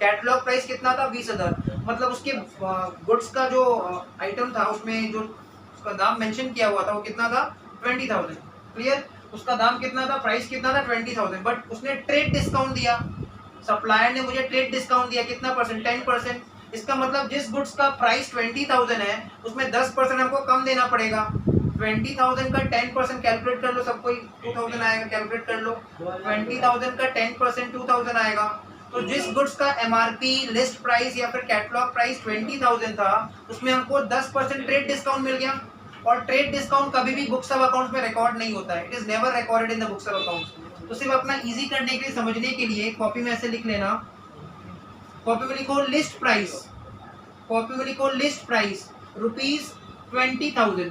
कैटलॉग प्राइस कितना था? 20,000। मतलब उसके गुड्स का जो आइटम था उसमें जो उसका दाम मेंशन किया हुआ था वो कितना था? 20,000। क्लियर? उसका दाम कितना था? प्राइस कितना था? 20,000। बट उसने ट्रेड डिस्काउंट दिया, सप्लायर ने मुझे ट्रेड डिस्काउंट दिया। कितना परसेंट? 10%। इसका मतलब जिस गुड्स का प्राइस 20,000 है उसमें 10% हमको कम देना पड़ेगा। 20,000 का 10% कैलकुलेट कर लो, सब कोई 2,000 आएगा, कैलकुलेट कर लो। 20,000 का 10% 2,000 आएगा। तो जिस गुड्स का MRP, लिस्ट प्राइस या फिर कैटलॉग प्राइस 20,000 था उसमें हमको 10% ट्रेड डिस्काउंट मिल गया। और ट्रेड डिस्काउंट कभी भी बुक्स ऑफ अकाउंट्स में रिकॉर्ड नहीं होता है, it is never recorded in the books of accounts. तो सिर्फ अपना इजी करने के लिए, समझने के लिए कॉपी में ऐसे लिख लेना। कॉपी में लिखो लिस्ट प्राइस, कॉपी में लिखो लिस्ट प्राइस ₹20,000।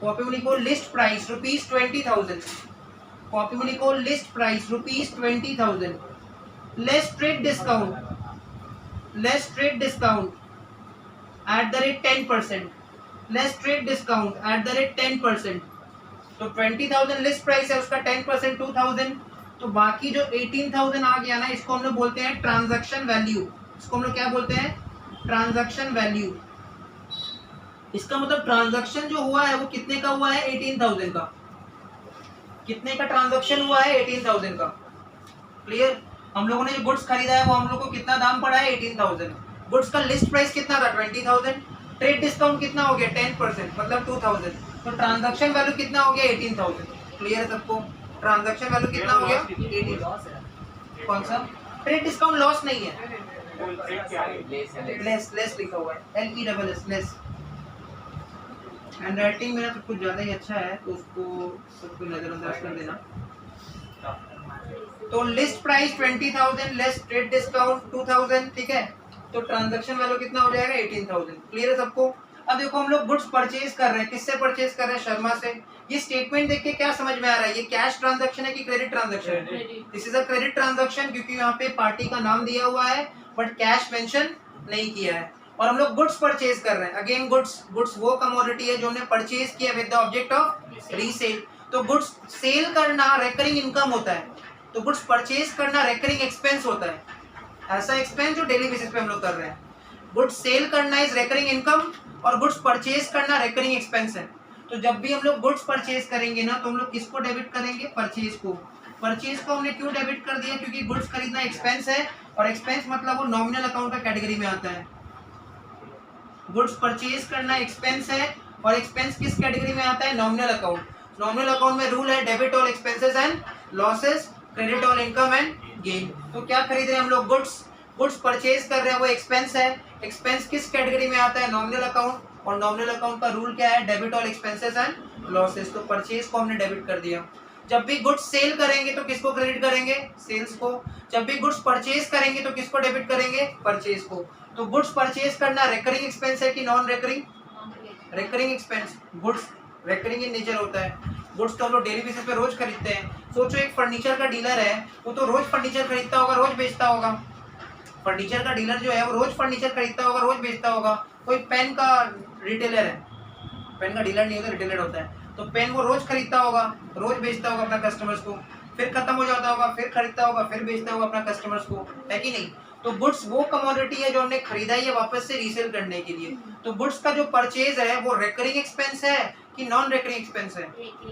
कॉपी में लिखो लिस्ट प्राइस ₹20,000। कॉपी में लिखो list price ₹20,000 less trade discount, less trade discount @10%, less trade discount @10%। तो 20,000 लिस्ट प्राइस है, उसका 10% 2,000। तो बाकी जो 18,000 आ गया ना, इसको हम लोग बोलते हैं ट्रांजैक्शन वैल्यू। इसको हम लोग क्या बोलते हैं? Transaction value. इसका मतलब ट्रांजैक्शन जो हुआ है वो कितने का हुआ है, 18,000 का। कितने का ट्रांजैक्शन हुआ है, 18,000 का। क्लियर। हम लोगों ने जो गुड्स खरीदा है वो हम लोग को कितना दाम पड़ा है, 18,000। गुड्स का लिस्ट प्राइस कितना था, 20,000। ट्रेड डिस्काउंट कितना हो गया, 10%, मतलब 2,000। तो ट्रांजैक्शन वैल्यू कितना हो गया, 18,000। क्लियर है सबको। ट्रांजैक्शन वैल्यू कितना हो गया, 18। कौन सा ट्रेड डिस्काउंट, लॉस नहीं है, लेस लेस लिखा हुआ है, LESS लेस। हैंड राइटिंग मेरा तो कुछ ज्यादा ही अच्छा है, तो उसको सबको नजरअंदाज कर देना। तो list price 20,000 less trade discount 2,000, ठीक है। तो ट्रांजैक्शन वैल्यू कितना हो जाएगा, 18,000। क्लियर है सबको। अब देखो हम लोग गुड्स परचेज कर रहे हैं, किससे परचेज कर रहे हैं, शर्मा से। ये स्टेटमेंट देख के क्या समझ में आ रहा है, ये कैश ट्रांजैक्शन है कि क्रेडिट ट्रांजैक्शन है। This is a credit transaction, क्योंकि यहाँ पे पार्टी का नाम दिया हुआ है बट कैश मेंशन नहीं किया है। और हम लोग गुड्स परचेज कर रहे हैं। अगेन गुड्स वो कमोडिटी है जो हमने परचेज किया with the object of resale. तो गुड्स सेल करना रेकरिंग इनकम होता है, तो गुड्स परचेज करना रेकरिंग एक्सपेंस होता है, ऐसा एक्सपेंस जो डेली बेसिस पे हम लोग कर रहे हैं। गुड्स सेल करना इज रेकरिंग इनकम और गुड्स परचेज करना रेकरिंग एक्सपेंस है। तो जब भी हम लोग गुड्स परचेज करेंगे ना, तो हम लोग किसको डेबिट करेंगे, परचेज को। परचेज को हमने क्यों डेबिट कर दिया, क्योंकि गुड्स खरीदना एक्सपेंस है, और एक्सपेंस मतलब वो नॉमिनल अकाउंट का कैटेगरी में आता है। गुड्स परचेज करना एक्सपेंस है, और एक्सपेंस किस कैटेगरी में आता है, नॉमिनल अकाउंट। नॉमिनल अकाउंट में रूल है debit all expenses and losses, credit all income and gain. तो क्या खरीद रहे हैं हम लोग, गुड्स परचेज कर रहे हैं, वो एक्सपेंस है। एक्सपेंस किस कैटेगरी में आता है, नॉमिनल अकाउंट, और नॉमिनल अकाउंट का रूल क्या है, debit all expenses and losses. तो परचेज को हमने डेबिट कर दिया। जब भी गुड्स सेल करेंगे तो किसको क्रेडिट करेंगे, सेल्स को। जब भी गुड्स परचेज करेंगे तो किसको डेबिट करेंगे, परचेज को। तो गुड्स परचेज करना रेकरिंग एक्सपेंस है कि non recurring, recurring expense. Goods recurring in nature होता है। गुड्स तो हम लोग डेली बेसिस पे रोज खरीदते हैं। सोचो एक फर्नीचर का डीलर है, वो तो रोज फर्नीचर खरीदता होगा, रोज बेचता होगा। फर्नीचर का डीलर जो है वो रोज फर्नीचर खरीदता होगा, रोज बेचता होगा। कोई पेन का रिटेलर है, पेन का डीलर नहीं होता, रिटेलर होता है। तो पेन वो रोज खरीदता होगा, रोज बेचता होगा अपना कस्टमर्स को, फिर खत्म हो जाता होगा, फिर खरीदता होगा, फिर बेचता होगा अपना कस्टमर्स को, है कि नहीं। तो गुड्स वो कमोडिटी है जो हमने खरीदा है वापस से रीसेल करने के लिए। तो गुड्स का जो परचेज है वो रेकरिंग एक्सपेंस है कि नॉन रेकरिंग एक्सपेंस है,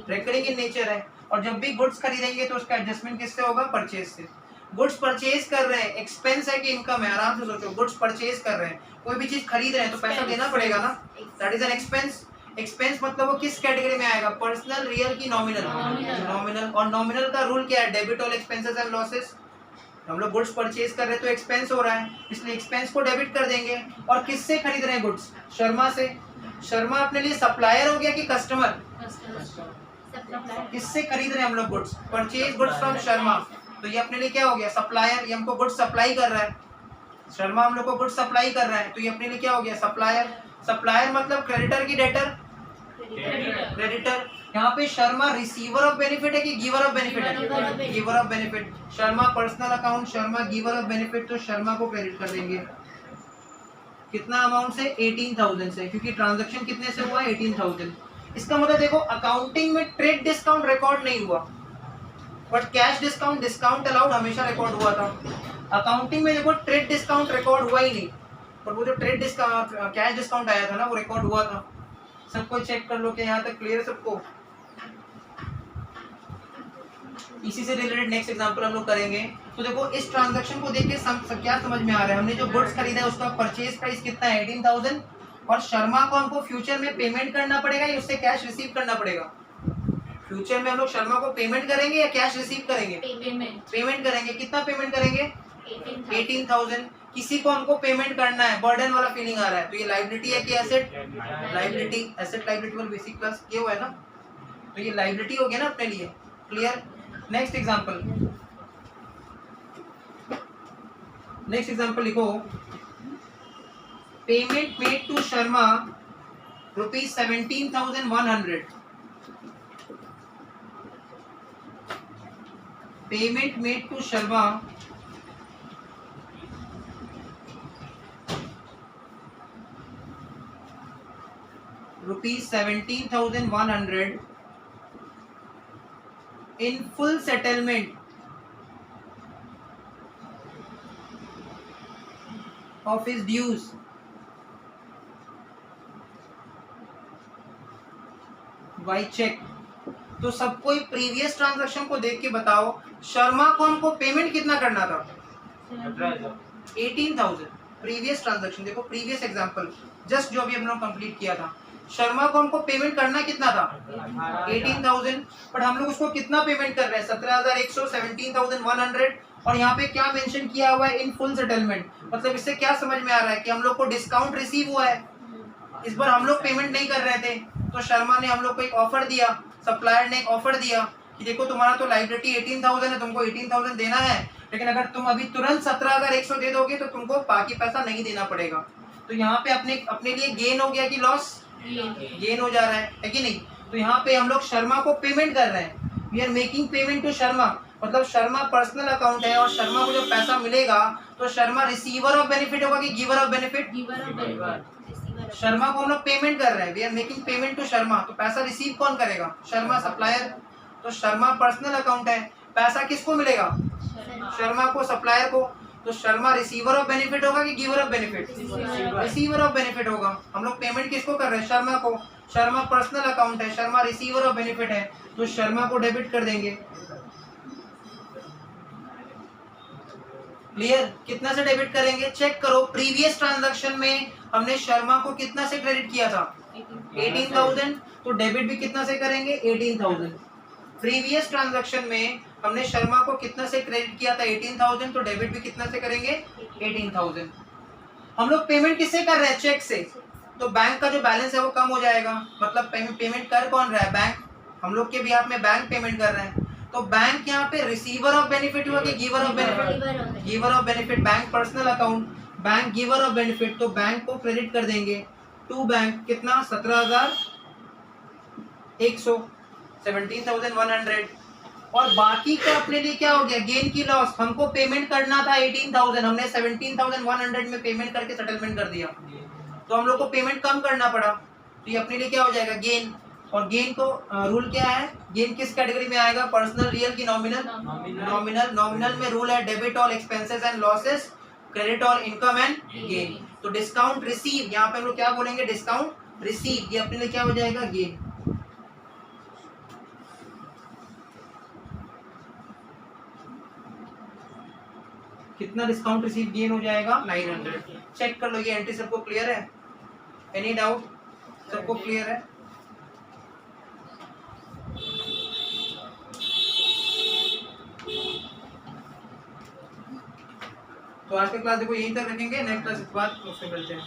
रेकरिंग इन नेचर है। और जब भी गुड्स खरीदेंगे तो उसका एडजस्टमेंट किससे होगा, परचेज से। गुड्स परचेज कर रहे हैं, एक्सपेंस है कि इनकम है, आराम से सोचो। गुड्स परचेज कर रहे हैं, कोई भी चीज खरीद रहे हैं तो पैसा देना पड़ेगा ना, that is an expense. Expense मतलब वो किस कैटेगरी में आएगा, पर्सनल, रियल की नॉमिनल, नॉमिनल। और नॉमिनल का रूल क्या है, debit all expenses and losses. हम लोग गुड्स परचेज कर रहे हैं तो एक्सपेंस हो रहा है, इसलिए एक्सपेंस को डेबिट कर देंगे। और किससे खरीद रहे हैं गुड्स, शर्मा से। शर्मा अपने लिए सप्लायर हो गया कि कस्टमर, किससे खरीद रहे हैं हम लोग goods, purchase goods from Sharma. तो ये अपने लिए क्या हो गया, सप्लायर। ये हमको गुड्स सप्लाई कर रहा है, शर्मा हम लोग को गुड्स सप्लाई कर रहा है, तो ये अपने लिए क्या हो गया, सप्लायर। सप्लायर मतलब क्रेडिटर की डेटर, क्रेडिटर। यहाँ पे शर्मा रिसीवर ऑफ बेनिफिट है कि गिवर ऑफ बेनिफिट है, giver of benefit. Sharma personal account, Sharma giver of benefit, तो शर्मा को क्रेडिट कर देंगे। कितना अमाउंट से, 18,000 से, क्योंकि ट्रांजैक्शन कितने से हुआ, 18,000। इसका मतलब देखो अकाउंटिंग में ट्रेड डिस्काउंट रिकॉर्ड नहीं हुआ, but cash discount, discount allowed हमेशा रिकॉर्ड हुआ था। अकाउंटिंग में देखो ट्रेड डिस्काउंट रिकॉर्ड हुआ ही नहीं, पर वो जो ट्रेड डिस्काउंट, कैश डिस्काउंट आया था ना, वो रिकॉर्ड हुआ था। सबको चेक कर लो कि यहाँ तक क्लियर है सबको। इसी से रिलेटेड नेक्स्ट एग्जांपल हम लोग करेंगे। तो देखो इस ट्रांजैक्शन को देख के क्या समझ में आ रहा है, हमने जो गुड्स खरीदा है उसका परचेज प्राइस कितना है, 18,000। और शर्मा को हमको फ्यूचर में पेमेंट करना पड़ेगा या उससे कैश रिसीव करना पड़ेगा, फ्यूचर में हम लोग शर्मा को पेमेंट करेंगे या कैश रिसीव करेंगे, पेमेंट करेंगे। कितना पेमेंट करेंगे, 18,000। किसी को हमको पेमेंट करना है, बर्डन वाला फीलिंग आ रहा है, तो ये लाइबिलिटी है कि एसेट, लाइबिलिटी। एसेट लाइबिलिटी वाला बेसिक क्लास ये हुआ है ना, तो ये लाइबिलिटी हो गया ना अपने लिए। Clear. Next example, next example लिखो। Payment made to Sharma ₹17,100। Payment made to Sharma ₹17,100 in full settlement of his dues by cheque. तो सब कोई प्रीवियस ट्रांजैक्शन को देख के बताओ, शर्मा को हमको पेमेंट कितना करना था? 18,000। प्रीवियस ट्रांजैक्शन देखो, प्रीवियस एग्जांपल जस्ट जो अभी हम लोग कंप्लीट किया था, शर्मा को हमको पेमेंट करना कितना था? 18,000। बट हम लोग उसको कितना पेमेंट कर रहे हैं? 17,100, 17,100। और यहाँ पे क्या मेंशन किया हुआ है? इन फुल सेटलमेंट। मतलब इससे क्या समझ में आ रहा है कि हम लोग को डिस्काउंट रिसीव हुआ है। इस बार हम लोग पेमेंट नहीं कर रहे थे, तो शर्मा ने हम लोग को एक ऑफर दिया, सप्लायर ने एक ऑफर दिया कि देखो तुम्हारा तो लायबिलिटी 18,000 है, तुमको 18,000 देना है, लेकिन अगर तुम अभी तुरंत 17,100 दे दोगे तो तुमको बाकी पैसा नहीं देना पड़ेगा। तो यहाँ पे अपने लिए गेन हो गया कि लॉस? गेन हो जा रहा है कि नहीं? तो यहाँ पे हम लोग शर्मा को पेमेंट कर रहे हैं, we are making payment to Sharma. मतलब शर्मा पर्सनल अकाउंट है और शर्मा को जब पैसा मिलेगा तो शर्मा रिसीवर ऑफ बेनिफिट होगा कि गिवर ऑफ बेनिफिट? शर्मा को हम लोग पेमेंट कर रहे हैं, we are making payment to Sharma. तो पैसा रिसीव कौन करेगा? शर्मा सप्लायर। तो शर्मा पर्सनल अकाउंट है, पैसा किसको मिलेगा? शर्मा को, सप्लायर को। तो शर्मा रिसीवर ऑफ बेनिफिट होगा कि giver of benefit? Receiver of benefit होगा। हम लोग पेमेंट किसको कर रहे हैं? शर्मा को। शर्मा पर्सनल अकाउंट है, शर्मा रिसीवर ऑफ बेनिफिट है, तो शर्मा को डेबिट कर देंगे। क्लियर? कितना से डेबिट करेंगे? चेक करो, प्रीवियस ट्रांजैक्शन में हमने शर्मा को कितना से क्रेडिट किया था? 18,000। तो डेबिट भी कितना से करेंगे? 18,000। प्रीवियस ट्रांजैक्शन में हमने शर्मा को कितना से क्रेडिट किया था? 18,000। तो डेबिट भी कितना से करेंगे? 18,000। हम लोग पेमेंट किससे कर रहे हैं? चेक से। तो बैंक का जो बैलेंस है वो कम हो जाएगा। मतलब पेमेंट कर कौन रहा है? बैंक। हम लोग के बिहाफ में बैंक पेमेंट कर रहे हैं। तो बैंक यहाँ पे रिसीवर ऑफ बेनिफिट हुआ कि giver of benefit? Giver of benefit. Bank personal account, bank giver of benefit, तो बैंक को क्रेडिट कर देंगे टू बैंक। कितना? 17,100, 17,100। और बाकी का अपने लिए क्या हो गया? गेन की लॉस। हमको पेमेंट करना था 18,000, हमने 17,100 में पेमेंट करके सेटलमेंट कर दिया, तो हम लोग को पेमेंट कम करना पड़ा। तो ये अपने लिए क्या हो जाएगा? गेन। और गेन को रूल क्या है? गेन किस कैटेगरी में आएगा? पर्सनल, रियल की नॉमिनल? नॉमिनल। नॉमिनल में रूल है debit all expenses and losses, credit all income and gain. तो डिस्काउंट रिसीव, यहाँ पे हम लोग क्या बोलेंगे? Discount receive. ये अपने लिए क्या हो जाएगा? गेन। कितना डिस्काउंट रिसीव गेन हो जाएगा? 900। चेक कर लो, ये एंट्री सबको क्लियर है? Any doubt? सबको क्लियर है? तो आज का क्लास देखो यहीं तक रखेंगे, नेक्स्ट क्लास के बाद उससे मिलते हैं।